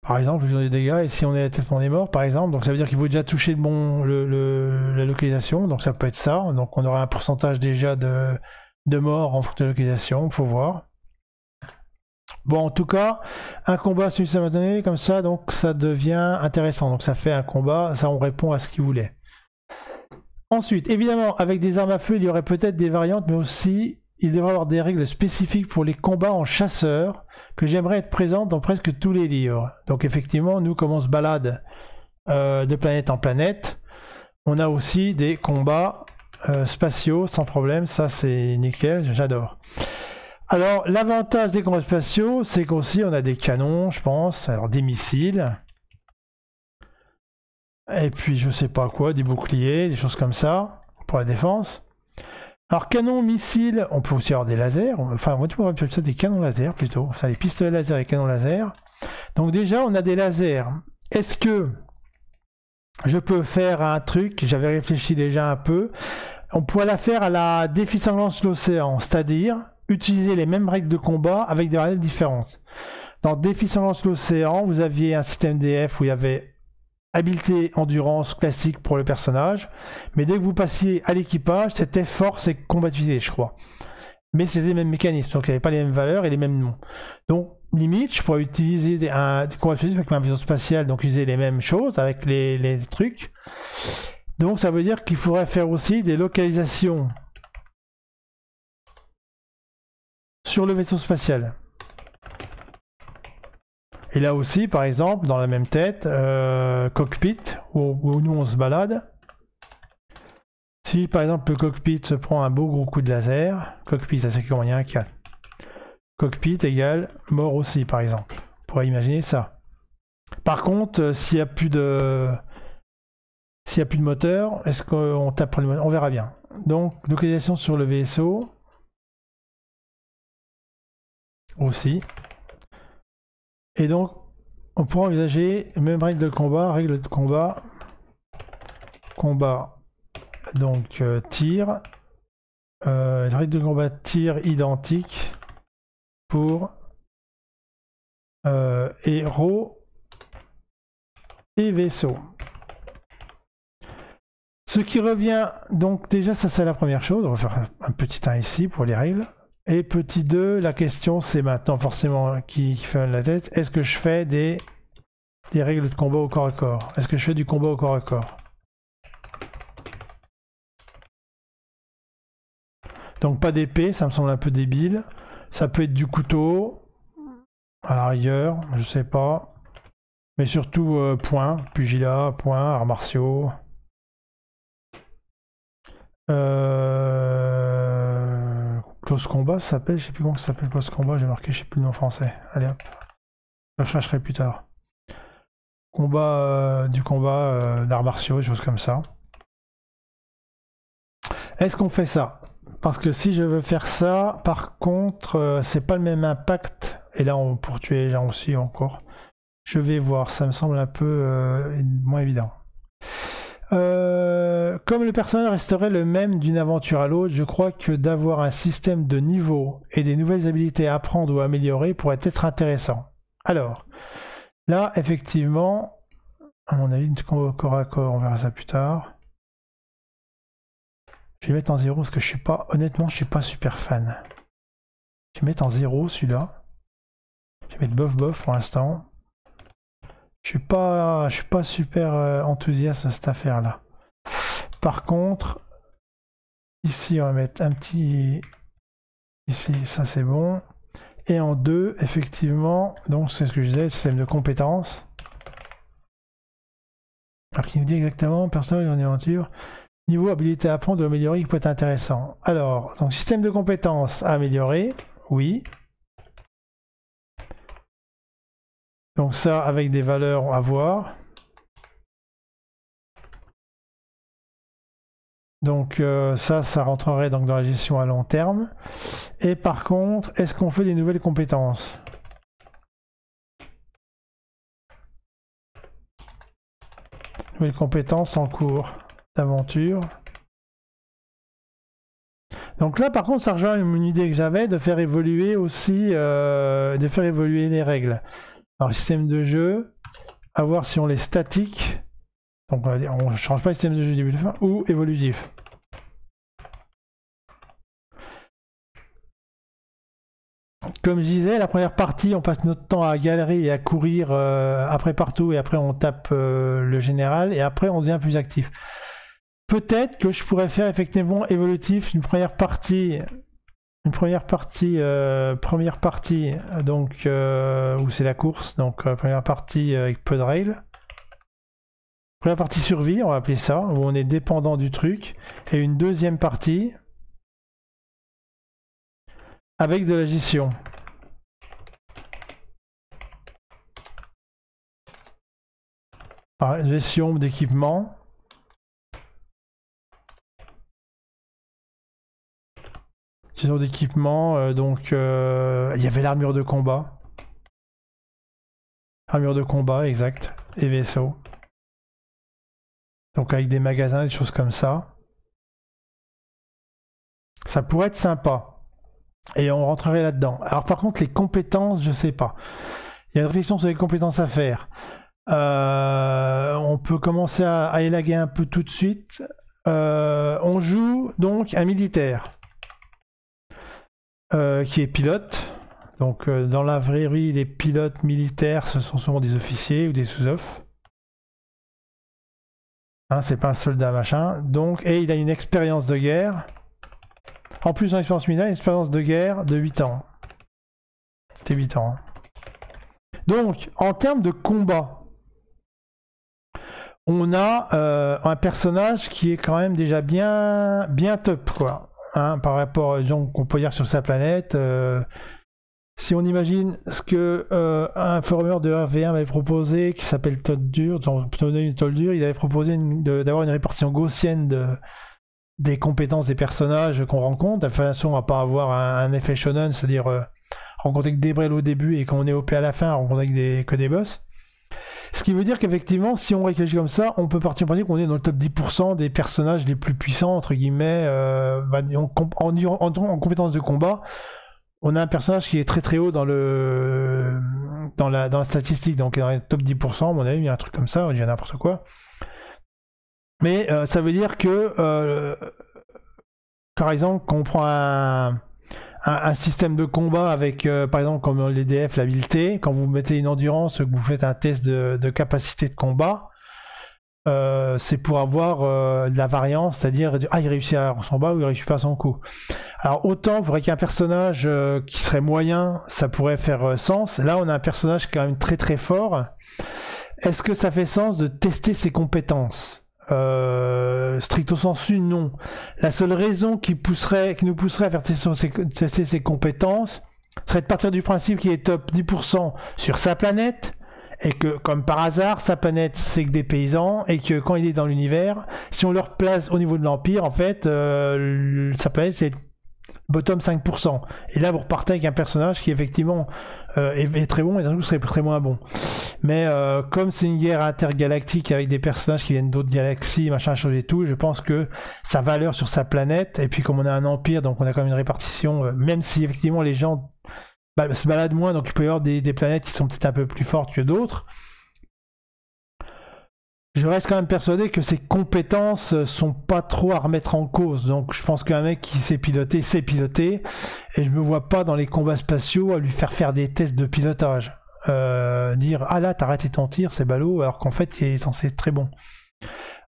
Par exemple, des dégâts. Et si on est la tête, on est mort, par exemple. Donc ça veut dire qu'il faut déjà toucher la localisation. Donc ça peut être ça. Donc on aura un pourcentage déjà de morts en fonction de la localisation. Il faut voir. Bon, en tout cas, un combat simultané comme ça, donc ça devient intéressant. Donc ça fait un combat, ça on répond à ce qu'il voulait. Ensuite, évidemment, avec des armes à feu, il y aurait peut-être des variantes, mais aussi, il devrait y avoir des règles spécifiques pour les combats en chasseur, que j'aimerais être présentes dans presque tous les livres. Donc effectivement, nous, comme on se balade de planète en planète, on a aussi des combats spatiaux, sans problème, ça c'est nickel, j'adore. Alors, l'avantage des combats spatiaux, c'est qu'aussi on a des canons, je pense, alors des missiles, et puis je sais pas quoi, des boucliers, des choses comme ça, pour la défense. Alors, canons, missiles, on peut aussi avoir des lasers, enfin, moi tu pourrais appeler ça des canons laser plutôt, ça, des pistolets laser et canons laser. Donc déjà, on a des lasers. Est-ce que je peux faire un truc, j'avais réfléchi déjà un peu, on pourrait la faire à la Défi Sanglance l'Océan, c'est-à-dire utiliser les mêmes règles de combat avec des règles différentes. Dans Défi Sanglance l'Océan, vous aviez un système DF où il y avait habileté, endurance classique pour le personnage, mais dès que vous passiez à l'équipage, c'était force et combativité, je crois. Mais c'était les mêmes mécanismes, donc il n'y avait pas les mêmes valeurs et les mêmes noms. Donc, limite, je pourrais utiliser des combats spécifiques avec ma vision spatiale, donc utiliser les mêmes choses avec les trucs. Donc, ça veut dire qu'il faudrait faire aussi des localisations sur le vaisseau spatial. Et là aussi, par exemple, dans la même tête, cockpit, où nous on se balade, Si par exemple le cockpit se prend un beau gros coup de laser, cockpit ça c'est comment il y a un 4. Cockpit égale mort aussi par exemple. On pourrait imaginer ça. Par contre, s'il n'y a plus de moteur, est-ce qu'on tape le moteur? On verra bien. Donc localisation sur le vaisseau. Aussi. Et donc on pourra envisager même règle de combat, donc tir, règle de combat tir identique pour héros et vaisseau. Ce qui revient, donc déjà ça c'est la première chose, on va faire un petit 1 ici pour les règles. Et petit 2, la question c'est maintenant forcément qui fait la tête, est-ce que je fais des règles de combat au corps à corps? Est-ce que je fais du combat au corps à corps? Donc pas d'épée, ça me semble un peu débile. Ça peut être du couteau, à la rigueur, je sais pas. Mais surtout poing, pugilat, poing, arts martiaux. Close combat, ça s'appelle, je sais plus comment ça s'appelle close combat, j'ai marqué, je sais plus le nom français. Allez hop, je chercherai plus tard. Combat, du combat d'arts martiaux, des choses comme ça. Est-ce qu'on fait ça? Parce que si je veux faire ça, par contre, c'est pas le même impact. Et là, pour tuer les gens aussi encore. Je vais voir, ça me semble un peu moins évident. Comme le personnage resterait le même d'une aventure à l'autre, je crois que d'avoir un système de niveau et des nouvelles habilités à apprendre ou à améliorer pourrait être intéressant. Alors, là, effectivement, à mon avis, corps à corps, on verra ça plus tard. Je vais mettre en 0 parce que je suis pas, honnêtement, je suis pas super fan. Je vais mettre en 0 celui-là. Je vais mettre bof pour l'instant. Je suis pas super enthousiaste à cette affaire-là. Par contre, ici, on va mettre un petit... Ici, ça c'est bon. Et en 2, effectivement, donc c'est ce que je disais, système de compétences. Alors qui nous dit exactement, personnage en aventure, niveau habilité à apprendre ou améliorer qui peut être intéressant. Alors, donc système de compétences à améliorer, oui. Donc ça, avec des valeurs à voir. Donc ça rentrerait donc dans la gestion à long terme. Et par contre, est-ce qu'on fait des nouvelles compétences? Nouvelles compétences en cours d'aventure. Donc là, par contre, ça rejoint une idée que j'avais de faire évoluer aussi, les règles. Alors, système de jeu, à voir si on les statique. Donc on ne change pas le système de jeu du début de fin, ou évolutif. Comme je disais, la première partie, on passe notre temps à galérer et à courir après partout, et après on tape le général, et après on devient plus actif. Peut-être que je pourrais faire effectivement évolutif une première partie, donc où c'est la course, donc première partie avec peu de règles. Première partie survie, on va appeler ça, où on est dépendant du truc, et une deuxième partie avec de la gestion. Gestion d'équipement. Gestion d'équipement, donc il y avait l'armure de combat. Armure de combat, exact. Et vaisseau. Donc avec des magasins, des choses comme ça. Ça pourrait être sympa. Et on rentrerait là-dedans. Alors par contre, les compétences, je sais pas. Il y a une réflexion sur les compétences à faire. On peut commencer à élaguer un peu tout de suite. On joue donc un militaire qui est pilote. Donc dans la vraie vie, les pilotes militaires, ce sont souvent des officiers ou des sous-off. Hein, c'est pas un soldat machin. Donc, et il a une expérience de guerre. En plus d'une expérience militaire, une expérience de guerre de 8 ans. C'était 8 ans. Donc, en termes de combat, on a un personnage qui est quand même déjà bien top, quoi. Hein, par rapport, donc, on peut dire sur sa planète. Si on imagine ce que un former de RV1 m'avait proposé, qui s'appelle Todd Dur, il avait proposé d'avoir une répartition gaussienne des compétences des personnages qu'on rencontre, de façon à pas avoir un effet shonen, c'est-à-dire rencontrer que des brels au début et quand on est OP à la fin, rencontrer que des boss. Ce qui veut dire qu'effectivement, si on réfléchit comme ça, on peut partir du principe qu'on est dans le top 10% des personnages les plus puissants, entre guillemets, en compétences de combat. On a un personnage qui est très très haut dans la statistique, donc dans les top 10%, à mon avis, il y a un truc comme ça, on dit n'importe quoi. Mais ça veut dire que, par exemple, quand on prend un système de combat avec, par exemple, comme l'EDF, l'habileté, quand vous mettez une endurance, que vous faites un test de capacité de combat, c'est pour avoir de la variance, c'est-à-dire il réussit à son combat ou il réussit pas son coup. Alors autant pour qu'un personnage qui serait moyen, ça pourrait faire sens. Là, on a un personnage quand même très très fort. Est-ce que ça fait sens de tester ses compétences ? Stricto sensu, non. La seule raison qui nous pousserait à faire tester ses compétences serait de partir du principe qu'il est top 10% sur sa planète et que, comme par hasard, sa planète c'est que des paysans et que quand il est dans l'univers, si on le replace au niveau de l'Empire, en fait, sa planète c'est bottom 5%. Et là, vous repartez avec un personnage qui effectivement est très bon et d'un coup serait très moins bon. Mais comme c'est une guerre intergalactique avec des personnages qui viennent d'autres galaxies, machin, chose et tout, je pense que sa valeur sur sa planète, et puis comme on a un empire, donc on a quand même une répartition, même si effectivement les gens se baladent moins, donc il peut y avoir des planètes qui sont peut-être un peu plus fortes que d'autres. Je reste quand même persuadé que ses compétences sont pas trop à remettre en cause. Donc je pense qu'un mec qui sait piloter, et je me vois pas dans les combats spatiaux à lui faire des tests de pilotage. Dire ah là t'as raté ton tir, c'est ballot, alors qu'en fait il est censé être très bon.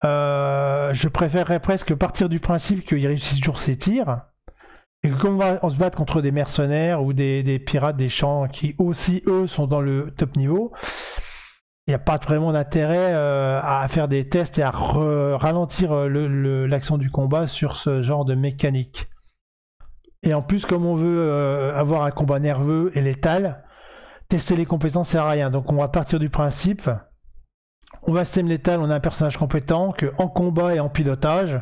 Je préférerais presque partir du principe qu'il réussit toujours ses tirs, et que comme on se bat contre des mercenaires ou des pirates des champs qui aussi eux sont dans le top niveau, il n'y a pas vraiment d'intérêt à faire des tests et à ralentir l'action du combat sur ce genre de mécanique. Et en plus, comme on veut avoir un combat nerveux et létal, tester les compétences sert à rien. Donc on va partir du principe, on va système létal, on a un personnage compétent, que en combat et en pilotage,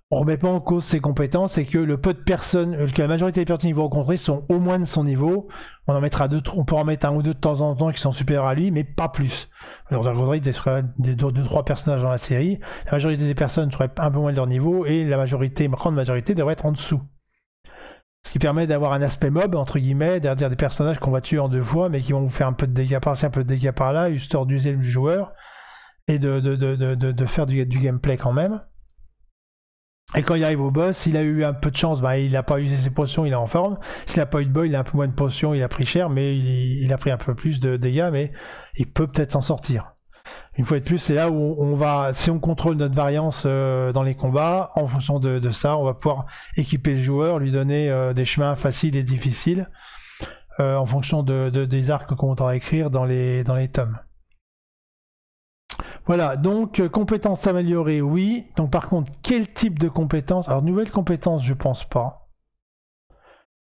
on remet pas en cause ses compétences et que le peu de personnes, que la majorité des personnes qu'il va rencontrer sont au moins de son niveau. On peut en mettre un ou deux de temps en temps qui sont supérieurs à lui, mais pas plus. Alors, on rencontrer des 2-3 personnages dans la série. La majorité des personnes seraient un peu moins de leur niveau et la grande majorité devrait être en dessous. Ce qui permet d'avoir un aspect mob, entre guillemets, c'est-à-dire des personnages qu'on va tuer en 2 fois, mais qui vont vous faire un peu de dégâts par-ci, un peu de dégâts par-là, histoire d'user le joueur et de faire du gameplay quand même. Et quand il arrive au boss, s'il a eu un peu de chance, il n'a pas usé ses potions, il est en forme. S'il n'a pas eu de bol, il a un peu moins de potions, il a pris cher, mais il a pris un peu plus de dégâts, mais il peut peut-être s'en sortir. Une fois de plus, c'est là où on va, si on contrôle notre variance dans les combats, en fonction de ça, on va pouvoir équiper le joueur, lui donner des chemins faciles et difficiles, en fonction des arcs qu'on va écrire dans les tomes. Voilà, donc compétences améliorées, oui. Donc par contre, quel type de compétences? Alors nouvelles compétences, je pense pas.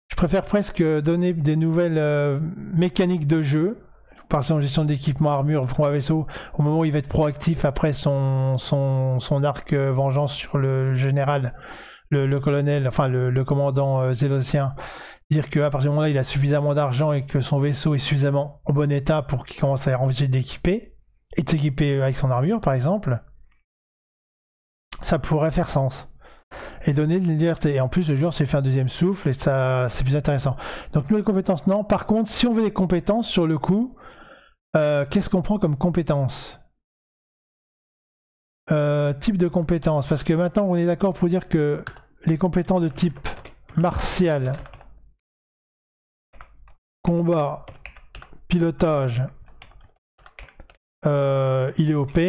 Je préfère presque donner des nouvelles mécaniques de jeu. Par exemple, gestion d'équipement, armure, combat vaisseau, au moment où il va être proactif après son arc vengeance sur le général, le colonel, enfin le commandant zélotien. Dire qu'à partir du moment là, il a suffisamment d'argent et que son vaisseau est suffisamment en bon état pour qu'il commence à envisager d'équiper. Et de s'équiper avec son armure, par exemple, ça pourrait faire sens. Et donner de la liberté. Et en plus, le joueur s'est fait un deuxième souffle et ça, c'est plus intéressant. Donc, nouvelles compétences, non. Par contre, si on veut des compétences, sur le coup, qu'est-ce qu'on prend comme compétences? Type de compétences. Parce que maintenant, on est d'accord pour dire que les compétences de type martial, combat, pilotage, il est OP,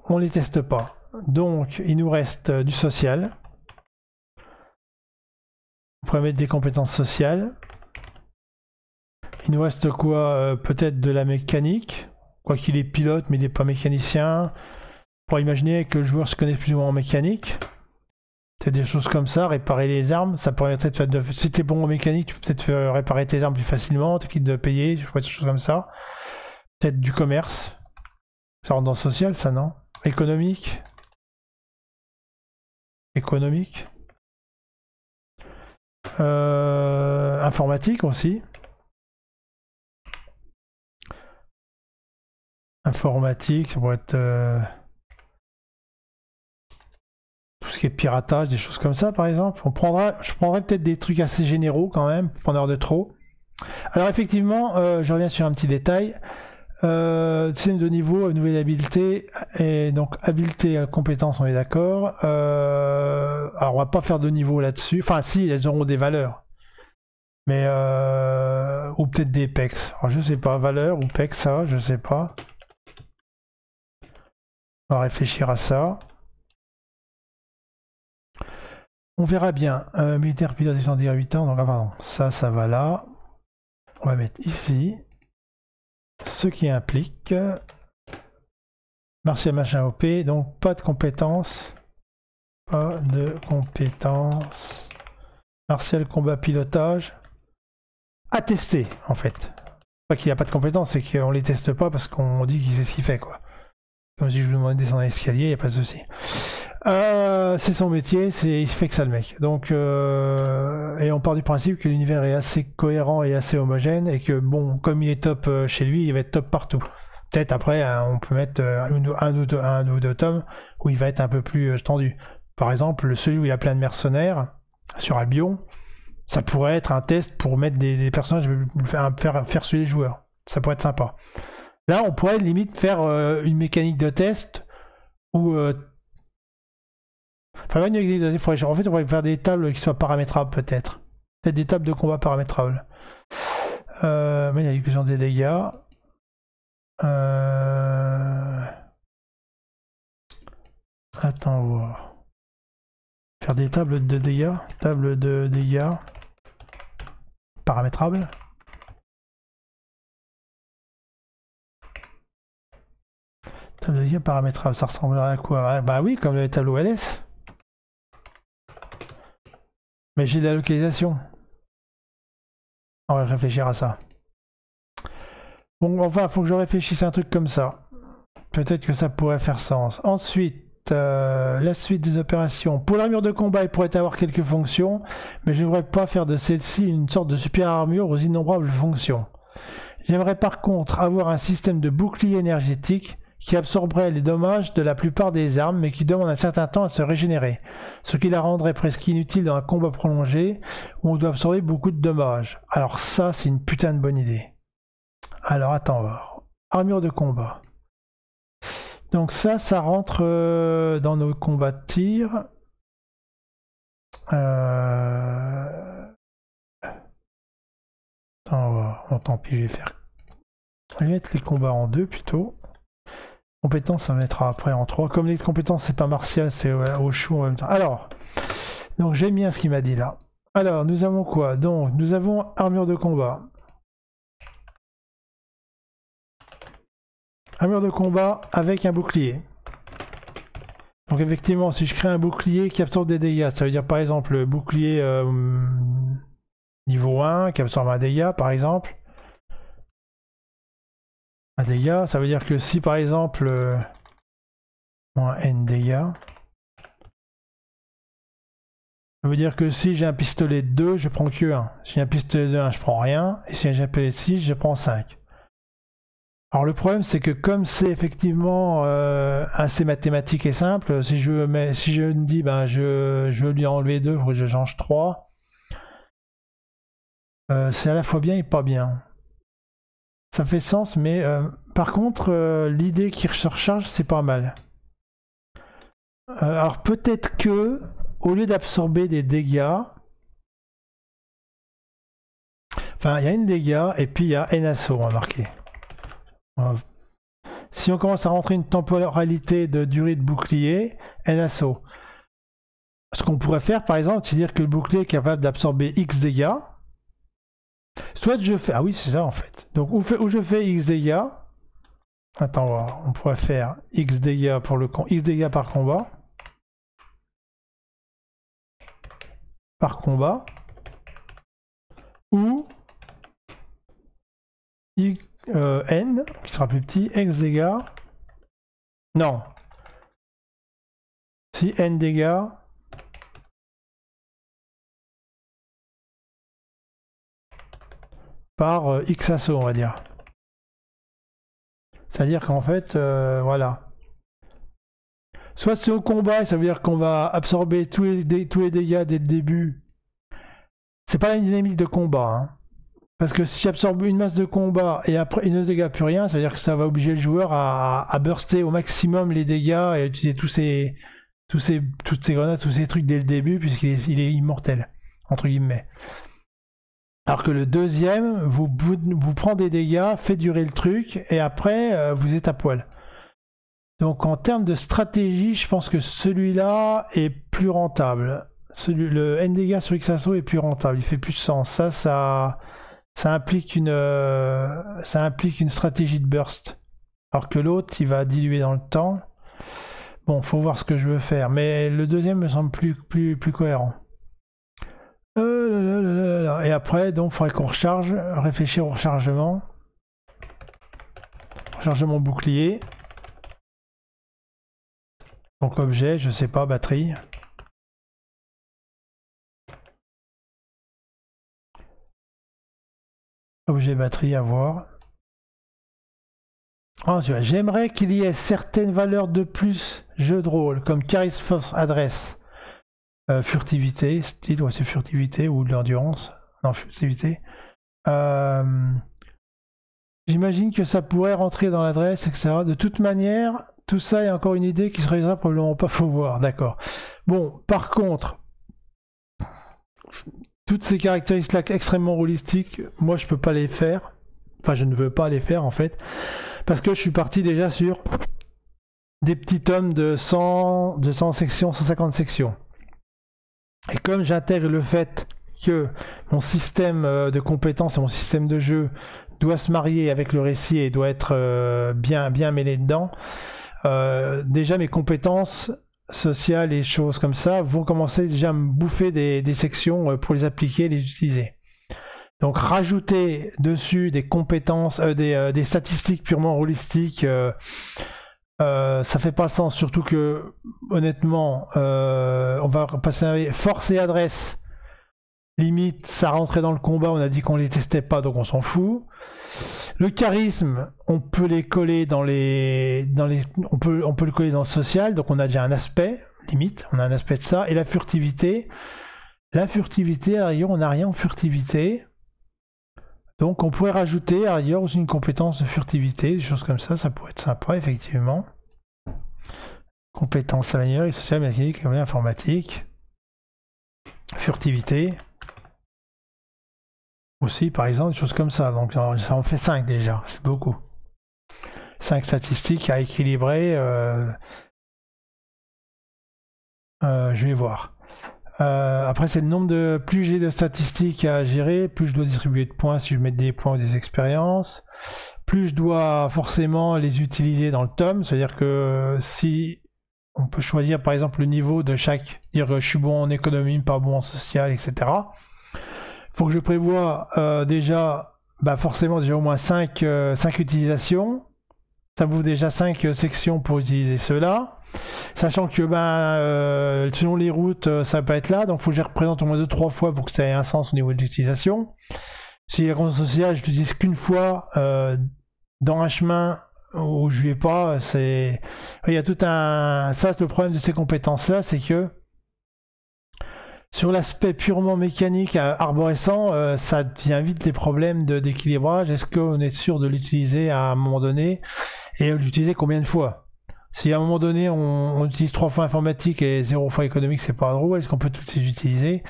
on les teste pas. Donc il nous reste du social. On pourrait mettre des compétences sociales. Il nous reste quoi? Peut-être de la mécanique. Quoi qu'il est pilote, mais il n'est pas mécanicien. pour imaginer que le joueur se connaisse plus ou moins en mécanique. C'est des choses comme ça, réparer les armes, ça permettrait de si t'es bon en mécanique, tu peux peut-être réparer tes armes plus facilement, t'es quitte de payer, je vois des choses comme ça. Peut-être du commerce. Ça rentre dans le social, ça, non? Économique. Économique. Informatique aussi. Informatique, ça pourrait être tout ce qui est piratage, des choses comme ça par exemple. Je prendrais peut-être des trucs assez généraux quand même, preneur de trop. Alors effectivement, je reviens sur un petit détail. Système de niveau, nouvelle habileté, et donc habileté, compétence, on est d'accord. Alors on va pas faire de niveau là-dessus. Enfin si, elles auront des valeurs. Mais ou peut-être des pex. Alors je sais pas, valeur ou pex, ça, je sais pas. On va réfléchir à ça. On verra bien. Militaire pilote à 8 ans, donc pardon, ça va là. On va mettre ici. Ce qui implique martial machin OP, donc pas de compétences. Pas de compétences. Martial combat pilotage. À tester en fait. Pas qu'il n'y a pas de compétences, c'est qu'on les teste pas parce qu'on dit qu'il sait ce qu'il fait quoi. Comme si je vous demandais de descendre l'escalier, il n'y a pas de souci. C'est son métier, il fait que ça le mec. Donc, et on part du principe que l'univers est assez cohérent et assez homogène et que bon, comme il est top chez lui, il va être top partout. Peut-être après, on peut mettre un ou deux tomes où il va être un peu plus tendu. Par exemple, celui où il y a plein de mercenaires sur Albion, ça pourrait être un test pour mettre des personnages, faire suer les joueurs. Ça pourrait être sympa. Là, on pourrait limite faire une mécanique de test où enfin, une mécanique de test, en fait, on pourrait faire des tables qui soient paramétrables peut-être. Peut-être des tables de combat paramétrables. Mais il y a l'exclusion des dégâts. Attends, voir. Faire des tables de dégâts. Table de dégâts paramétrables. Table de dégâts paramétrable, ça ressemblerait à quoi? Bah oui, comme le tableau LS. Mais j'ai de la localisation. On va réfléchir à ça. Bon, enfin, il faut que je réfléchisse à un truc comme ça. Peut-être que ça pourrait faire sens. Ensuite, la suite des opérations. Pour l'armure de combat, il pourrait avoir quelques fonctions, mais je ne voudrais pas faire de celle-ci une sorte de super armure aux innombrables fonctions. J'aimerais par contre avoir un système de bouclier énergétique qui absorberait les dommages de la plupart des armes, mais qui demande un certain temps à se régénérer, ce qui la rendrait presque inutile dans un combat prolongé où on doit absorber beaucoup de dommages. Alors ça, c'est une putain de bonne idée. Alors attends voir. Armure de combat. Donc ça rentre dans nos combats de tir. Attends voir. Bon, tant pis, je vais faire. Je vais mettre les combats en 2 plutôt. Compétences, ça mettra après en 3. Comme les compétences, c'est pas martial, c'est au chou en même temps. Alors, donc j'aime bien ce qu'il m'a dit là. Alors, nous avons quoi? Donc, nous avons armure de combat. Armure de combat avec un bouclier. Donc effectivement, si je crée un bouclier qui absorbe des dégâts, ça veut dire par exemple le bouclier niveau 1 qui absorbe un dégât par exemple. Un dégât, ça veut dire que si par exemple moins N dégâts, ça veut dire que si j'ai un pistolet de 2, je prends que 1. Si j'ai un pistolet de 1, je prends rien. Et si j'ai un pistolet de 6, je prends 5. Alors le problème c'est que comme c'est effectivement assez mathématique et simple, si je me dis ben je veux lui enlever 2, il faut que je change 3, c'est à la fois bien et pas bien. Ça fait sens, mais par contre l'idée qui se recharge c'est pas mal. Alors peut-être que au lieu d'absorber des dégâts, enfin il y a une dégât et puis il y a N assaut, on va marquer. Si on commence à rentrer une temporalité de durée de bouclier, N assaut. Ce qu'on pourrait faire par exemple, c'est dire que le bouclier est capable d'absorber X dégâts. Soit je fais... Ah oui, c'est ça en fait. Donc ou je fais X dégâts, Attends, voir. On pourrait faire X dégâts pour le X dégâts par combat. Par combat. Ou N, qui sera plus petit, X dégâts. Non. Si N dégâts. Par X assaut, on va dire. C'est-à-dire qu'en fait, voilà. Soit c'est au combat, ça veut dire qu'on va absorber tous les dégâts dès le début. C'est pas une dynamique de combat, hein. Parce que si j'absorbe une masse de combat et après une masse de dégâts plus rien, ça veut dire que ça va obliger le joueur à burster au maximum les dégâts et à utiliser toutes ces grenades, tous ces trucs dès le début, puisqu'il est immortel, entre guillemets. Alors que le deuxième, vous prend des dégâts, fait durer le truc, et après, vous êtes à poil. Donc en termes de stratégie, je pense que celui-là est plus rentable. Le N dégâts sur X assaut est plus rentable, il fait plus de sens. Ça implique une stratégie de burst. Alors que l'autre, il va diluer dans le temps. Bon, faut voir ce que je veux faire. Mais le deuxième me semble plus cohérent. Et après, donc, il faudrait qu'on recharge, réfléchir au rechargement. Rechargement bouclier. Donc objet, je sais pas, batterie. Objet batterie à voir. Ensuite, j'aimerais qu'il y ait certaines valeurs de plus jeu de rôle, comme charisme, force, adresse. Furtivité, style, ouais, c'est furtivité ou de l'endurance. Non, furtivité. J'imagine que ça pourrait rentrer dans l'adresse, etc. De toute manière, tout ça est encore une idée qui se réalisera probablement pas, faut voir, d'accord. Bon, par contre, toutes ces caractéristiques-là extrêmement holistiques, moi je peux pas les faire. Enfin, je ne veux pas les faire en fait. Parce que je suis parti déjà sur des petits tomes de 100 sections, 150 sections. Et comme j'intègre le fait que mon système de compétences et mon système de jeu doit se marier avec le récit et doit être bien mêlé dedans, déjà mes compétences sociales et choses comme ça vont commencer déjà à me bouffer des sections pour les appliquer et les utiliser. Donc rajouter dessus des compétences, des statistiques purement holistiques, ça fait pas sens, surtout que honnêtement on va passer force et adresse, limite ça rentrait dans le combat, on a dit qu'on les testait pas donc on s'en fout. Le charisme, on peut les coller on peut le coller dans le social, donc on a déjà un aspect, limite, on a un aspect de ça. Et la furtivité, à ailleurs on n'a rien en furtivité. Donc on pourrait rajouter ailleurs aussi une compétence de furtivité, des choses comme ça pourrait être sympa effectivement. Compétences ailleurs et sociales, mécanique, informatique. Furtivité. Aussi par exemple, des choses comme ça. Donc ça en fait 5 déjà, c'est beaucoup. 5 statistiques à équilibrer. Je vais voir. Après c'est le nombre de... Plus j'ai de statistiques à gérer, plus je dois distribuer de points si je mets des points ou des expériences. Plus je dois forcément les utiliser dans le tome. C'est-à-dire que si on peut choisir par exemple le niveau de chaque, dire je suis bon en économie, pas bon en social, etc. Faut que je prévoie déjà, forcément déjà au moins 5 utilisations. Ça vous déjà 5 sections pour utiliser cela. Sachant que selon les routes, ça peut être là, donc il faut que je représente au moins 2-3 fois pour que ça ait un sens au niveau de l'utilisation. Si la compétence sociale, je l'utilise qu'une fois dans un chemin où je vais pas, il y a tout un... Ça, le problème de ces compétences-là, c'est que sur l'aspect purement mécanique, arborescent, ça devient vite des problèmes d'équilibrage. Est-ce qu'on est sûr de l'utiliser à un moment donné et l'utiliser combien de fois? Si à un moment donné on utilise 3 fois informatique et 0 fois économique, c'est pas drôle, est-ce qu'on peut toutes les utiliser?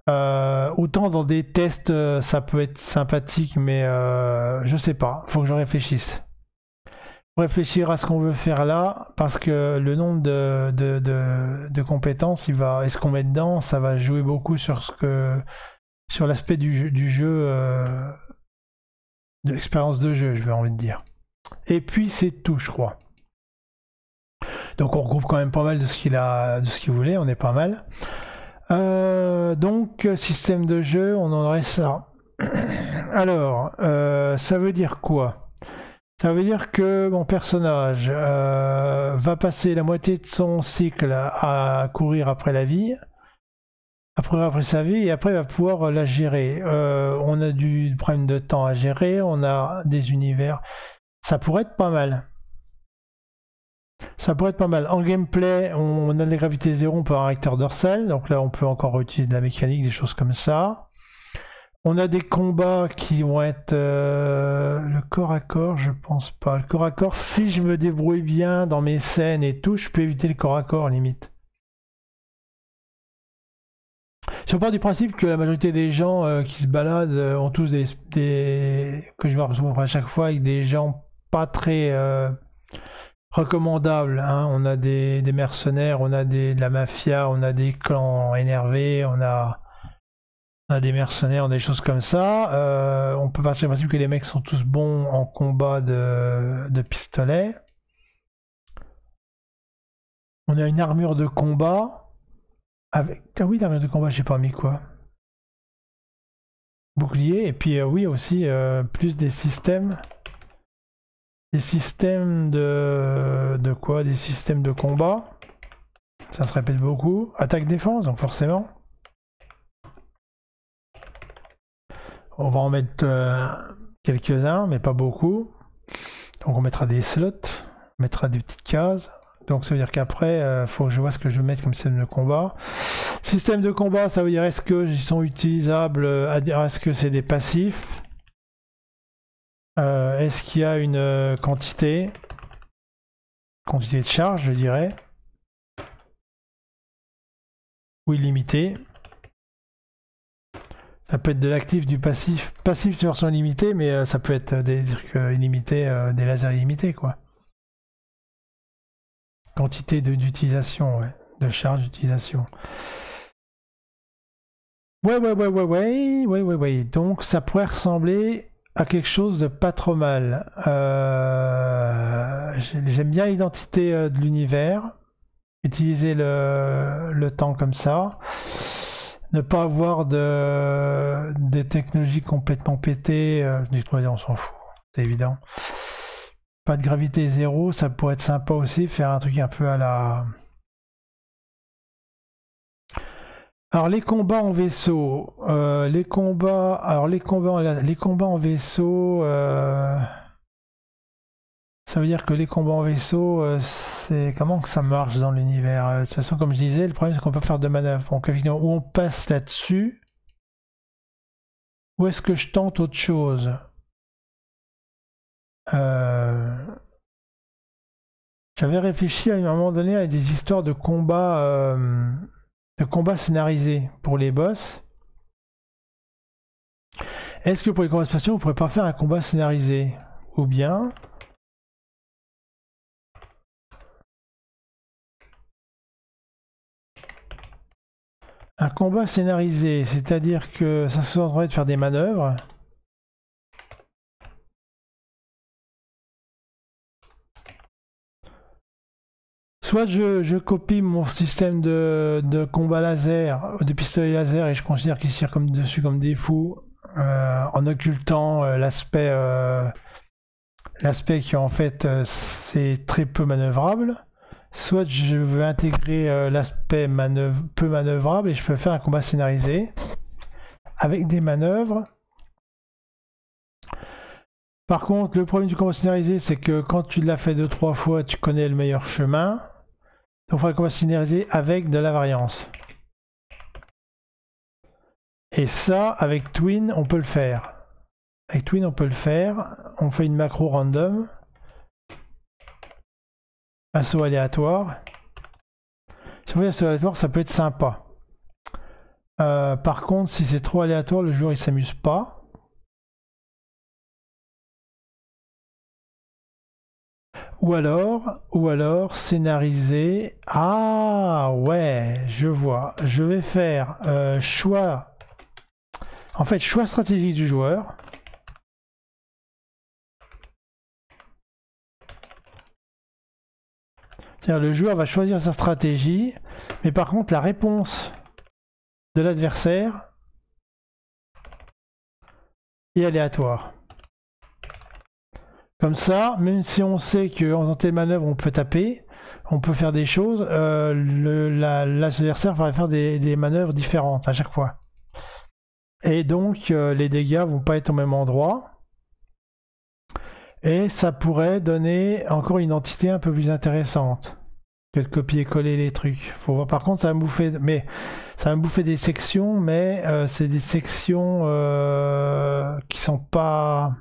Autant dans des tests ça peut être sympathique, mais je sais pas, faut que je réfléchisse. Réfléchir à ce qu'on veut faire là, parce que le nombre de compétences, et ce qu'on met dedans, ça va jouer beaucoup sur l'aspect du jeu, de l'expérience de jeu, je vais envie de dire. Et puis c'est tout, je crois. Donc on regroupe quand même pas mal de ce qu'il voulait, on est pas mal. Donc système de jeu, on aurait ça. Alors, ça veut dire quoi? Ça veut dire que mon personnage va passer la moitié de son cycle à courir après la vie, après sa vie, et après il va pouvoir la gérer. On a du problème de temps à gérer, on a des univers. Ça pourrait être pas mal. Ça pourrait être pas mal. En gameplay, on a de la gravité zéro, on peut avoir un recteur dorsal, donc là on peut encore utiliser de la mécanique, des choses comme ça. On a des combats qui vont être le corps à corps, je pense pas. Le corps à corps, si je me débrouille bien dans mes scènes et tout, je peux éviter le corps à corps limite. Je pars du principe que la majorité des gens qui se baladent ont tous que je vois à chaque fois avec des gens pas très recommandables. Hein. On a des mercenaires, on a de la mafia, on a des clans énervés, on a des mercenaires, des choses comme ça. On peut partir du principe que les mecs sont tous bons en combat de pistolet. On a une armure de combat. Avec... Ah oui, l'armure de combat, j'ai pas mis quoi. Bouclier, et puis oui aussi, plus des systèmes. Des systèmes de quoi? Des systèmes de combat. Ça se répète beaucoup. Attaque-défense, donc forcément. On va en mettre quelques-uns, mais pas beaucoup. Donc on mettra des slots, on mettra des petites cases. Donc ça veut dire qu'après, il faut que je vois ce que je veux mettre comme système de combat. Système de combat, ça veut dire est-ce qu'ils sont utilisables, est-ce que c'est des passifs, est-ce qu'il y a une quantité de charge, je dirais, ou illimitée. Ça peut être de l'actif, du passif. Passif sur version limitée, mais ça peut être des trucs illimités, des lasers illimités, quoi. Quantité d'utilisation, ouais. De charge d'utilisation. Ouais. Donc ça pourrait ressembler à quelque chose de pas trop mal. J'aime bien l'identité de l'univers. Utiliser le temps comme ça. Ne pas avoir des technologies complètement pétées. On s'en fout, c'est évident. Pas de gravité zéro, ça pourrait être sympa aussi, faire un truc un peu à la... Alors les combats en vaisseau, les combats en vaisseau, ça veut dire que les combats en vaisseau, c'est comment que ça marche dans l'univers. De toute façon, comme je disais, le problème c'est qu'on peut pas faire de manœuvre. Donc évidemment, où on passe là-dessus, ou est-ce que je tente autre chose? J'avais réfléchi à un moment donné à des histoires de combats scénarisés pour les boss. Est-ce que pour les combats spatiaux, on pourrait pas faire un combat scénarisé? Ou bien... un combat scénarisé, c'est-à-dire que ça se sous-entendrait de faire des manœuvres. Soit je copie mon système de combat laser, de pistolet laser, et je considère qu'ils tirent dessus comme des fous, en occultant l'aspect qui en fait c'est très peu manœuvrable. Soit je veux intégrer l'aspect peu manœuvrable et je peux faire un combat scénarisé avec des manœuvres. Par contre, le problème du combat scénarisé, c'est que quand tu l'as fait 2-3 fois, tu connais le meilleur chemin. Donc il faudra le combat scénarisé avec de la variance. Et ça, avec Twin, on peut le faire. Avec Twin, on peut le faire. On fait une macro random. Assaut aléatoire. Si on fait assaut aléatoire, ça peut être sympa. Par contre, si c'est trop aléatoire, le joueur il s'amuse pas. Ou alors scénariser. Ah ouais, je vois. Je vais faire choix. En fait, choix stratégique du joueur. C'est-à-dire le joueur va choisir sa stratégie, mais par contre la réponse de l'adversaire est aléatoire. Comme ça, même si on sait qu'en faisant telle manœuvre on peut taper, on peut faire des choses, l'adversaire va faire des manœuvres différentes à chaque fois. Et donc les dégâts vont pas être au même endroit. Et ça pourrait donner encore une entité un peu plus intéressante que de copier-coller les trucs. Faut voir. Par contre, ça va me bouffer des sections, mais c'est des sections qui sont pas.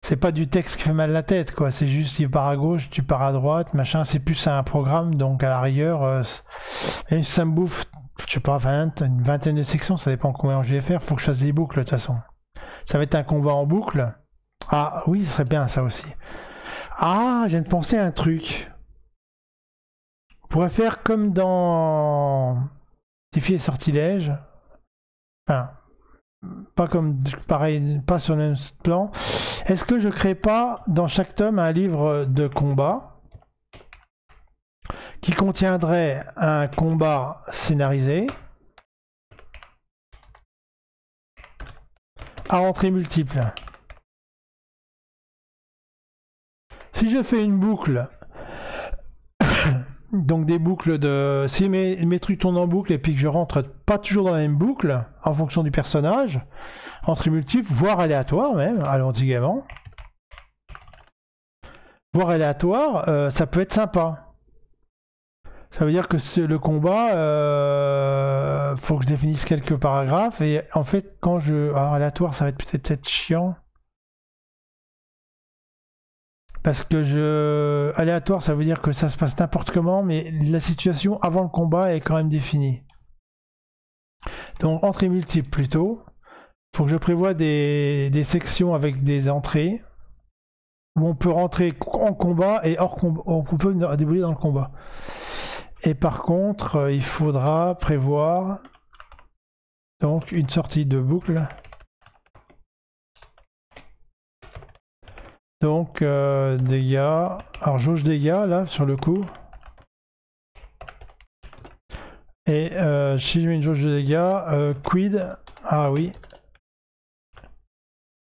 C'est pas du texte qui fait mal la tête, quoi. C'est juste tu pars à gauche, tu pars à droite, machin. C'est plus un programme, donc à la rigueur, même si ça me bouffe, je sais pas, une vingtaine de sections, ça dépend combien je vais faire. Faut que je fasse des boucles de toute façon. Ça va être un combat en boucle. Ah oui, ce serait bien ça aussi. Ah, je viens de penser à un truc. On pourrait faire comme dans Défi et Sortilège. Enfin, pas comme pareil, pas sur le même plan. Est-ce que je crée pas dans chaque tome un livre de combat qui contiendrait un combat scénarisé à entrée multiple? Si je fais une boucle, donc des boucles de... Si mes trucs tournent en boucle et puis que je rentre pas toujours dans la même boucle, en fonction du personnage, entrée multiple, voire aléatoire même, allons-y gaiement. Voire aléatoire, ça peut être sympa. Ça veut dire que le combat, faut que je définisse quelques paragraphes, et en fait, quand je... Alors aléatoire, ça va être peut-être chiant. Parce que aléatoire, ça veut dire que ça se passe n'importe comment, mais la situation avant le combat est quand même définie. Donc entrée multiple plutôt. Il faut que je prévoie des sections avec des entrées où on peut rentrer en combat et hors combat, on peut débouler dans le combat. Et par contre, il faudra prévoir donc une sortie de boucle. Donc dégâts, alors jauge dégâts là sur le coup. Et si je mets une jauge de dégâts, quid, ah oui,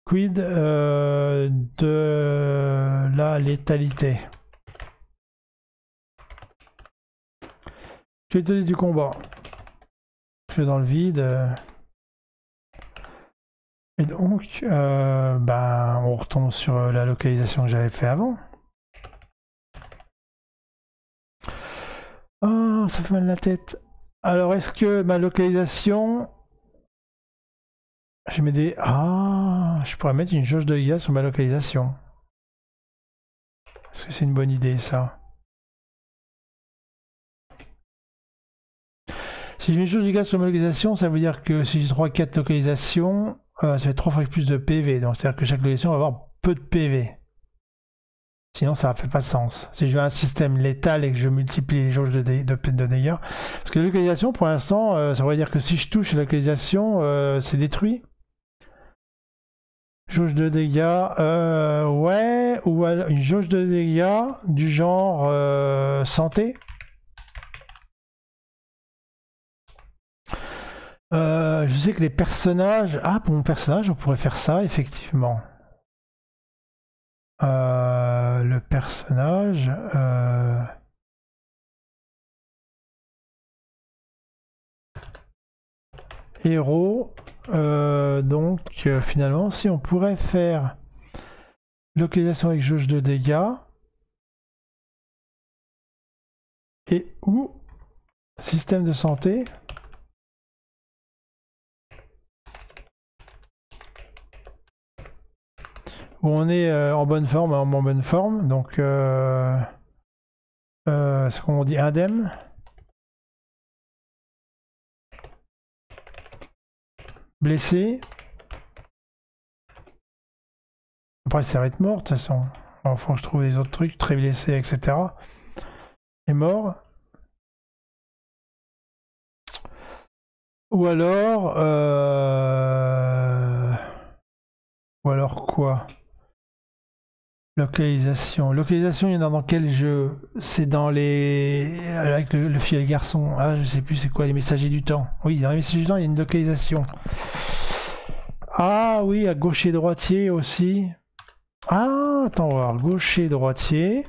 quid de la létalité. Létalité du combat. Je suis dans le vide. Et donc, on retombe sur la localisation que j'avais fait avant. Oh, ça fait mal la tête. Alors, est-ce que ma localisation... Je mets des... Ah, je pourrais mettre une jauge de dégâts sur ma localisation. Est-ce que c'est une bonne idée, ça? Si je mets une jauge de dégâts sur ma localisation, ça veut dire que si j'ai 3-4 localisations... ça fait 3 fois plus de PV, donc c'est-à-dire que chaque localisation va avoir peu de PV. Sinon ça ne fait pas de sens. Si je veux un système létal et que je multiplie les jauges de dégâts, parce que la localisation pour l'instant, ça veut dire que si je touche la localisation, c'est détruit. Jauge de dégâts, ouais, ou alors une jauge de dégâts du genre santé. Je sais que les personnages... Ah, pour mon personnage, on pourrait faire ça, effectivement. Le personnage... Héros. Donc, finalement, si on pourrait faire localisation avec jauge de dégâts et ou système de santé... où on est en bonne forme, en bonne forme, donc ce qu'on dit indemne. Blessé. Après ça va être mort de toute façon. Il faut que je trouve des autres trucs, très blessé, etc. Et mort. Ou alors quoi? Localisation. Localisation, il y en a dans quel jeu? C'est dans les... Avec le fil et le garçon. Ah, je sais plus c'est quoi, les messagers du temps. Oui, dans les messagers du temps, il y a une localisation. Ah oui, à gaucher droitier aussi. Ah, attends, on va voir. Gaucher droitier.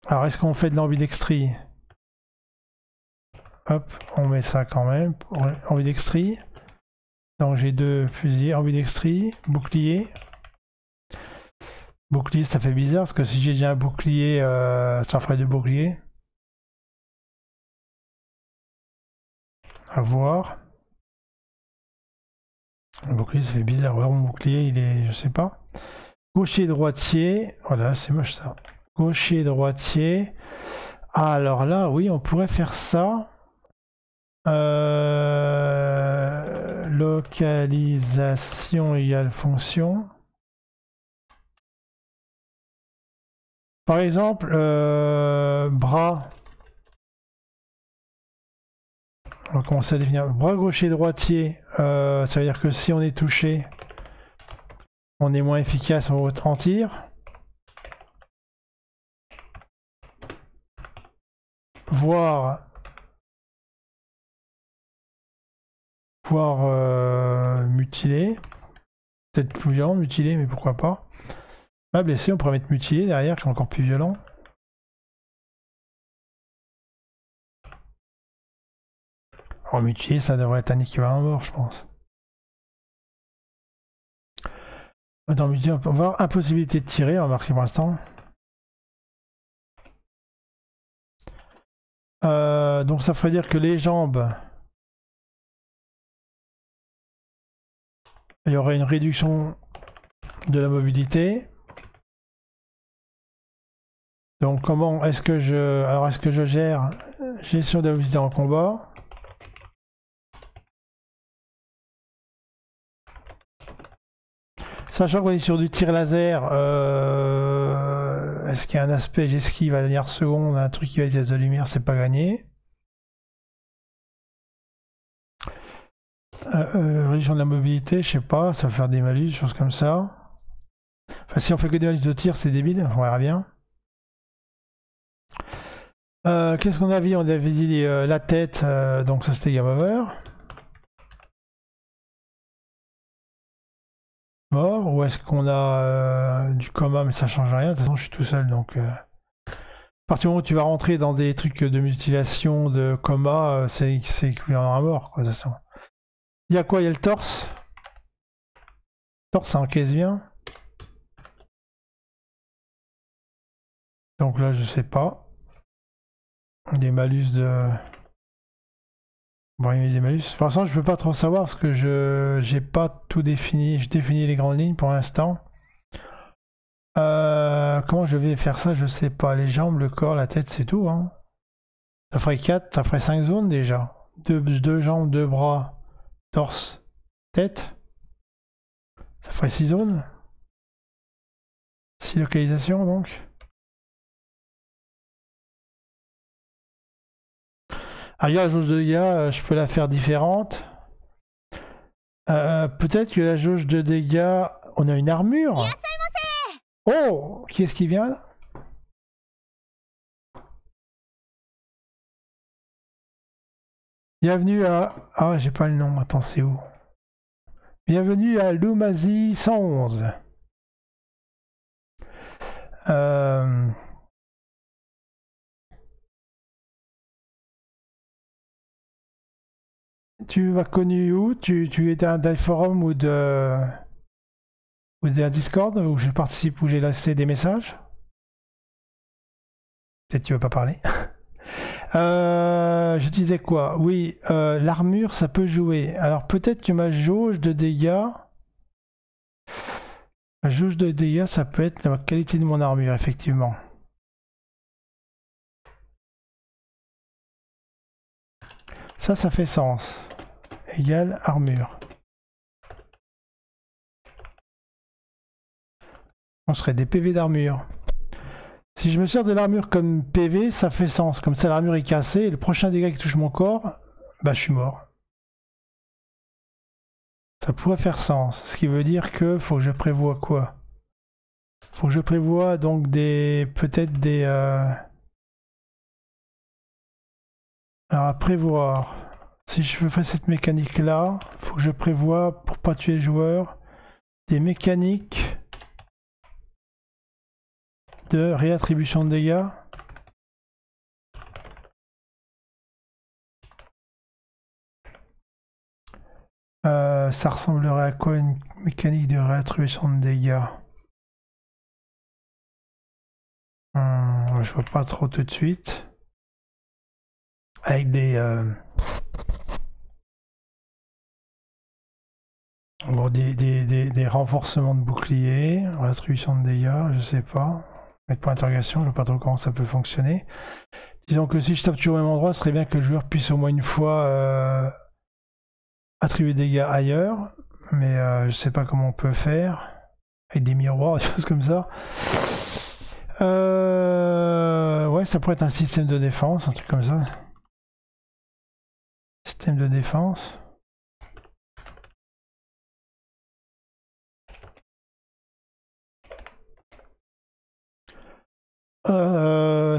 Alors, est-ce qu'on fait de l'ambidextrie? Hop, on met ça quand même. Ambidextrie. Donc j'ai deux fusils, ambidextrie, bouclier. Bouclier, ça fait bizarre parce que si j'ai déjà un bouclier, ça ferait deux boucliers. À voir. Le bouclier, ça fait bizarre. Ouais, mon bouclier, il est, je sais pas. Gaucher, droitier. Voilà, c'est moche ça. Gaucher, droitier. Ah, alors là, oui, on pourrait faire ça. Localisation égale fonction. Par exemple, bras. On va commencer à définir. Bras gaucher droitier. Ça veut dire que si on est touché, on est moins efficace en tir. Voire mutilé. Peut-être plus violent, mutilé, mais pourquoi pas. Ah, blessé, on pourrait mettre mutilé derrière, qui est encore plus violent. Alors, mutilé, ça devrait être un équivalent mort, je pense. Dans mutilé, on peut voir impossibilité de tirer, on va marquer pour l'instant. Donc, ça ferait dire que les jambes. Il y aurait une réduction de la mobilité. Donc comment est-ce que je... Alors est-ce que je gère gestion de la mobilité en combat? Sachant qu'on est sur du tir laser, est-ce qu'il y a un aspect j'esquive à la dernière seconde, un truc qui va utiliser de lumière, c'est pas gagné. Réduction de la mobilité, je sais pas, ça va faire des malus, des choses comme ça. Enfin, si on fait que des malus de tir, c'est débile, on verra bien. Qu'est-ce qu'on a vu? On avait dit la tête, donc ça c'était game over. Mort, ou est-ce qu'on a du coma, mais ça change rien, de toute façon je suis tout seul, donc... À partir du moment où tu vas rentrer dans des trucs de mutilation, de coma, c'est équivalent à mort, quoi, de toute façon. Il y a quoi? Il y a le torse. Le torse, ça encaisse bien. Donc là, je sais pas. Des malus de... Bon, il y a des malus. Pour l'instant, je peux pas trop savoir parce que j'ai pas tout défini. Je définis les grandes lignes pour l'instant. Comment je vais faire ça? Je sais pas. Les jambes, le corps, la tête, c'est tout. Hein. Ça ferait 4, ça ferait 5 zones déjà. Deux jambes, 2 bras, torse, tête. Ça ferait 6 zones. 6 localisations donc. Ah, regarde, la jauge de dégâts, je peux la faire différente. Peut-être que la jauge de dégâts... On a une armure. Oh, qui est-ce qui vient là? Bienvenue à... Ah, j'ai pas le nom, attends, c'est où? Bienvenue à Lumazi 111. Tu m'as connu où? Tu étais d'un forum ou d'un Discord où je participe, où j'ai laissé des messages? Peut-être tu veux pas parler. Je disais quoi? Oui, l'armure, ça peut jouer. Alors peut-être que ma jauge de dégâts... Ma jauge de dégâts, ça peut être la qualité de mon armure, effectivement. Ça fait sens. Égale armure. On serait des PV d'armure. Si je me sers de l'armure comme PV, ça fait sens. Comme ça, l'armure est cassée et le prochain dégât qui touche mon corps, bah je suis mort. Ça pourrait faire sens. Ce qui veut dire que faut que je prévoie quoi? Faut que je prévoie donc peut-être des... Alors à prévoir, si je fais cette mécanique là, faut que je prévoie pour pas tuer les joueurs des mécaniques de réattribution de dégâts. Ça ressemblerait à quoi une mécanique de réattribution de dégâts? Je vois pas trop tout de suite. Avec des bon, des renforcements de bouclier, réattribution de dégâts, je sais pas. Mettre point d'interrogation, je vois pas trop comment ça peut fonctionner. Disons que si je tape toujours au même endroit, ce serait bien que le joueur puisse au moins une fois attribuer des dégâts ailleurs, mais je sais pas comment on peut faire. Avec des miroirs, des choses comme ça. Ouais, ça pourrait être un système de défense, un truc comme ça. Système de défense.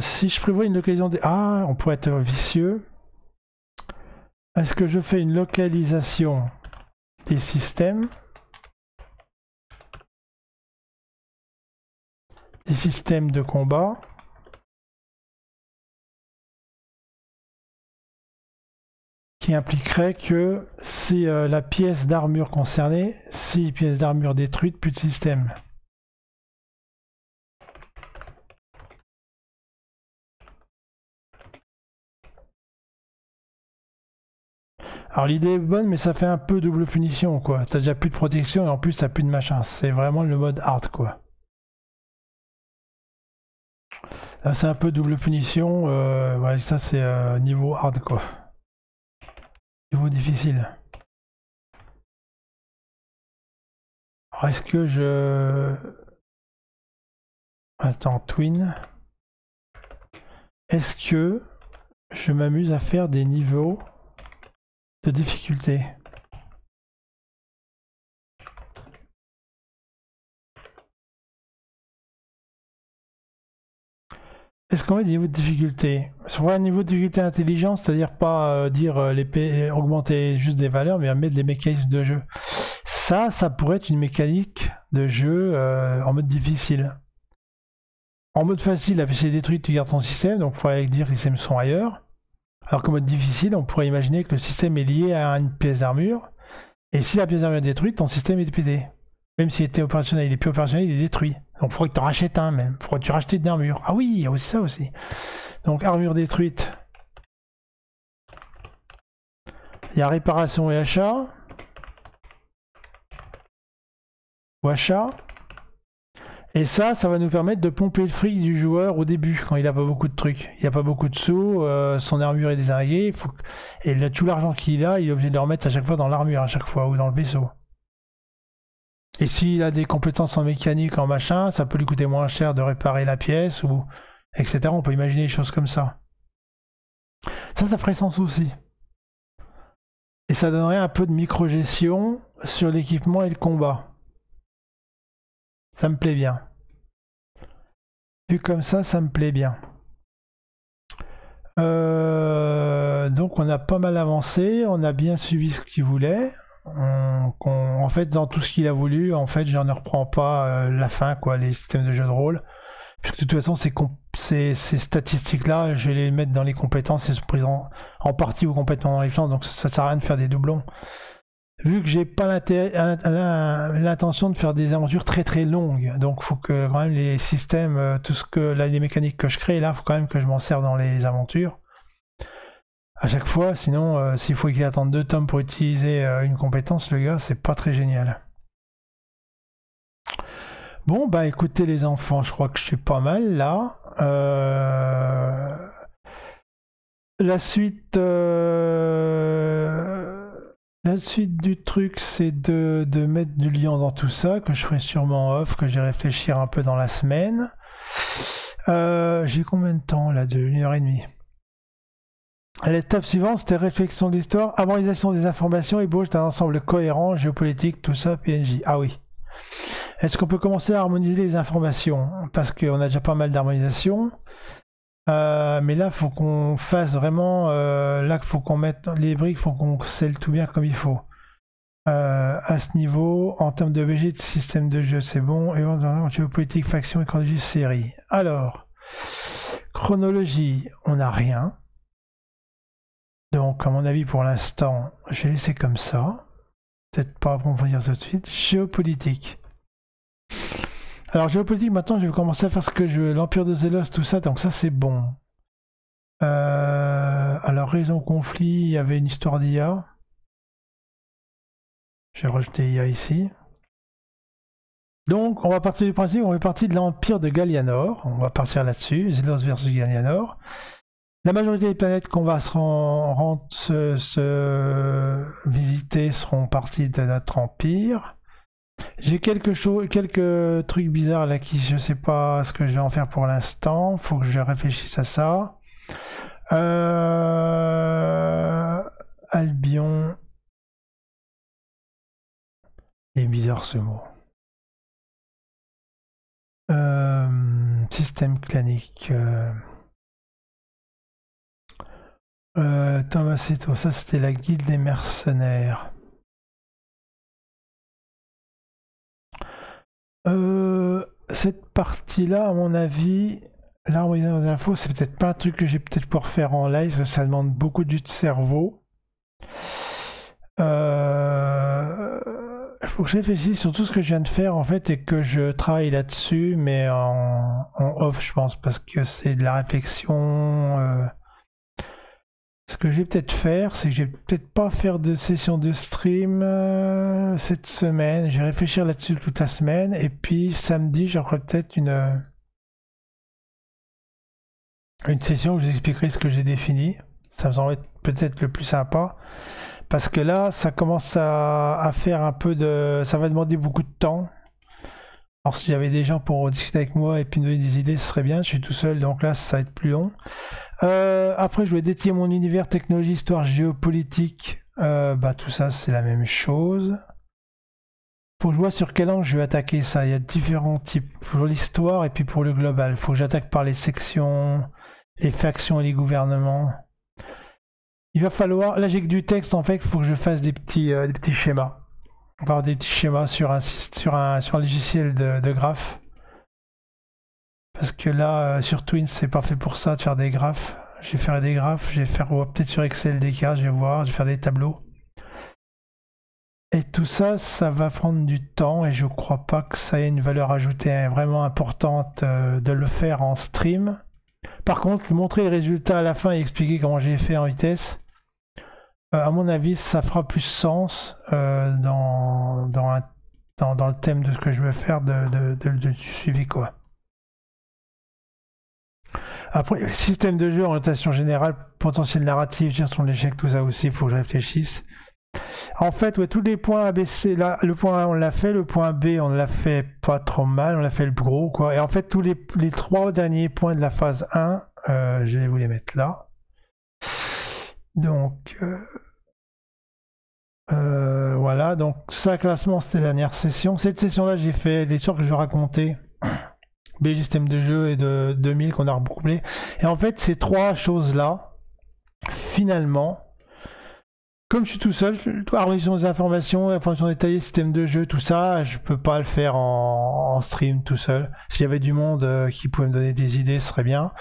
Si je prévois une localisation des... Ah, on pourrait être vicieux. Est-ce que je fais une localisation des systèmes? Des systèmes de combat. Qui impliquerait que si la pièce d'armure concernée, 6 pièces d'armure détruites, plus de système. Alors l'idée est bonne, mais ça fait un peu double punition, quoi. T'as déjà plus de protection et en plus t'as plus de machin. C'est vraiment le mode hard, quoi. Là c'est un peu double punition. Ouais, ça c'est niveau hard, quoi. Niveau difficile. Alors est-ce que je... Attends, twin. Est-ce que je m'amuse à faire des niveaux de difficulté? Est-ce qu'on met des niveaux de difficulté? Sur un niveau de difficulté intelligent, c'est-à-dire pas dire augmenter juste des valeurs, mais mettre des mécanismes de jeu. Ça pourrait être une mécanique de jeu en mode difficile. En mode facile, la PC est détruite, tu gardes ton système, donc il faudrait dire que les systèmes sont ailleurs. Alors qu'en mode difficile, on pourrait imaginer que le système est lié à une pièce d'armure, et si la pièce d'armure est détruite, ton système est pété. Même s'il était opérationnel, il est plus opérationnel, il est détruit. Donc il faudrait que tu en rachètes un même. Il faudrait que tu rachètes une armure. Ah oui, il y a aussi ça aussi. Donc armure détruite. Il y a réparation et achat. Ou achat. Et ça va nous permettre de pomper le fric du joueur au début, quand il n'a pas beaucoup de trucs. Il n'y a pas beaucoup de sous, son armure est désinguée, et là, tout l'argent qu'il a, il est obligé de le remettre à chaque fois dans l'armure, à chaque fois, ou dans le vaisseau. Et s'il a des compétences en mécanique, en machin, ça peut lui coûter moins cher de réparer la pièce, ou etc. On peut imaginer des choses comme ça. Ça ferait sens aussi. Et ça donnerait un peu de micro-gestion sur l'équipement et le combat. Ça me plaît bien. Vu comme ça me plaît bien. Donc on a pas mal avancé, on a bien suivi ce qu'il voulait. En fait, dans tout ce qu'il a voulu, en fait, j'en ne reprends pas la fin, quoi, les systèmes de jeu de rôle. Puisque de toute façon, ces statistiques-là, je vais les mettre dans les compétences, elles sont prises en partie ou complètement dans les plans, donc ça sert à rien de faire des doublons. Vu que j'ai pas l'intention de faire des aventures très très longues, donc il faut que quand même les systèmes, les mécaniques que je crée là, il faut quand même que je m'en serve dans les aventures à chaque fois, sinon s'il faut qu'il attende 2 tomes pour utiliser une compétence, le gars, c'est pas très génial. Bon bah écoutez les enfants, je crois que je suis pas mal là. La suite du truc, c'est de mettre du lien dans tout ça, que je ferai sûrement off, que je vais réfléchir un peu dans la semaine. J'ai combien de temps là? De 1h30. L'étape suivante, c'était réflexion de l'histoire, harmonisation des informations, ébauche d'un ensemble cohérent, géopolitique, tout ça, PNJ. Ah oui. Est-ce qu'on peut commencer à harmoniser les informations? Parce qu'on a déjà pas mal d'harmonisation. Mais là, il faut qu'on fasse vraiment... là, il faut qu'on mette les briques, il faut qu'on scelle tout bien comme il faut. À ce niveau, en termes de BG, de système de jeu, c'est bon. Et en géopolitique, faction et chronologie, série. Alors, chronologie, on n'a rien. Donc, à mon avis, pour l'instant, je vais laisser comme ça. Peut-être pas approfondir tout de suite. Géopolitique. Alors, géopolitique, maintenant, je vais commencer à faire ce que je veux. L'Empire de Zélos, tout ça, donc ça, c'est bon. Alors, raison conflit, il y avait une histoire d'IA. Je vais rajouter IA ici. Donc, on va partir du principe, on est parti de l'Empire de Gallianor. On va partir là-dessus. Zélos versus Gallianor. La majorité des planètes qu'on va se visiter seront parties de notre empire. J'ai quelques trucs bizarres là qui je sais pas ce que je vais en faire pour l'instant. Faut que je réfléchisse à ça. Albion. Il est bizarre ce mot. Système clanique. Tomasito, ça c'était la guilde des mercenaires. Cette partie-là, à mon avis, l'harmonisation des infos, c'est peut-être pas un truc que j'ai peut-être pour faire en live, ça demande beaucoup de cerveau. Il faut que je réfléchisse sur tout ce que je viens de faire en fait et que je travaille là-dessus, mais en off, je pense, parce que c'est de la réflexion. Ce que je vais peut-être faire, c'est que je vais peut-être pas faire de session de stream cette semaine. Je vais réfléchir là-dessus toute la semaine. Et puis samedi, j'aurai peut-être une session où je vous expliquerai ce que j'ai défini. Ça me semble être peut-être le plus sympa. Parce que là, ça commence à faire un peu de... Ça va demander beaucoup de temps. Alors si j'avais des gens pour discuter avec moi et puis me donner des idées, ce serait bien. Je suis tout seul, donc là, ça va être plus long. Après, je voulais détailler mon univers, technologie, histoire, géopolitique. Tout ça, c'est la même chose. Faut que je vois sur quel angle je vais attaquer ça. Il y a différents types pour l'histoire et puis pour le global. Faut que j'attaque par les sections, les factions et les gouvernements. Il va falloir... Là, j'ai que du texte, en fait. Il faut que je fasse des petits schémas. On va avoir des petits schémas sur un logiciel de graphes. Parce que là, sur Twin, c'est pas fait pour ça, de faire des graphes. Je vais faire des graphes, je vais faire peut-être sur Excel des cas, je vais voir, je vais faire des tableaux. Et tout ça, ça va prendre du temps et je crois pas que ça ait une valeur ajoutée vraiment importante de le faire en stream. Par contre, montrer les résultats à la fin et expliquer comment j'ai fait en vitesse, à mon avis, ça fera plus sens dans le thème de ce que je veux faire du suivi, quoi. Après, système de jeu, orientation générale, potentiel narratif, gestion de l'échec, tout ça aussi, il faut que je réfléchisse. En fait, ouais, tous les points ABC, là, le point A, on l'a fait, le point B, on l'a fait pas trop mal, on l'a fait le gros, quoi. Et en fait, tous les 3 derniers points de la phase 1, je vais vous les mettre là. Donc, voilà, donc ça, classement, c'était la dernière session. Cette session-là, j'ai fait l'histoire que je racontais. BG système de jeu et de 2000 qu'on a recouplé. Et en fait, ces 3 choses-là, finalement, comme je suis tout seul, harmonisation des informations, informations détaillées, système de jeu, tout ça, je peux pas le faire en stream tout seul. S'il y avait du monde qui pouvait me donner des idées, ce serait bien.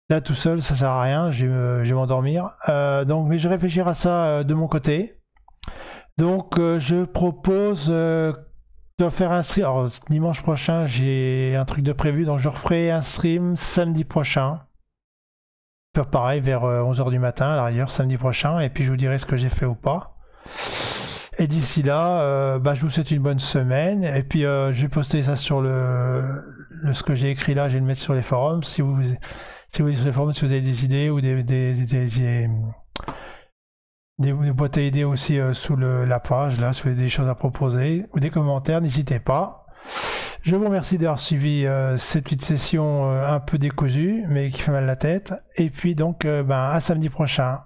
Là, tout seul, ça sert à rien, je vais m'endormir. Mais je vais réfléchir à ça de mon côté. Donc, je propose... de faire un stream. Alors, dimanche prochain, j'ai un truc de prévu, donc je referai un stream samedi prochain. Faire pareil vers 11h du matin, à l'arrière, samedi prochain, et puis je vous dirai ce que j'ai fait ou pas. Et d'ici là, je vous souhaite une bonne semaine, et puis je vais poster ça sur ce que j'ai écrit là, je vais le mettre sur les forums. Si vous sur les forums, si vous avez des idées ou des boîtes à idées aussi sous la page, là, si vous avez des choses à proposer ou des commentaires, n'hésitez pas. Je vous remercie d'avoir suivi cette petite session un peu décousue, mais qui fait mal la tête. Et puis donc, à samedi prochain.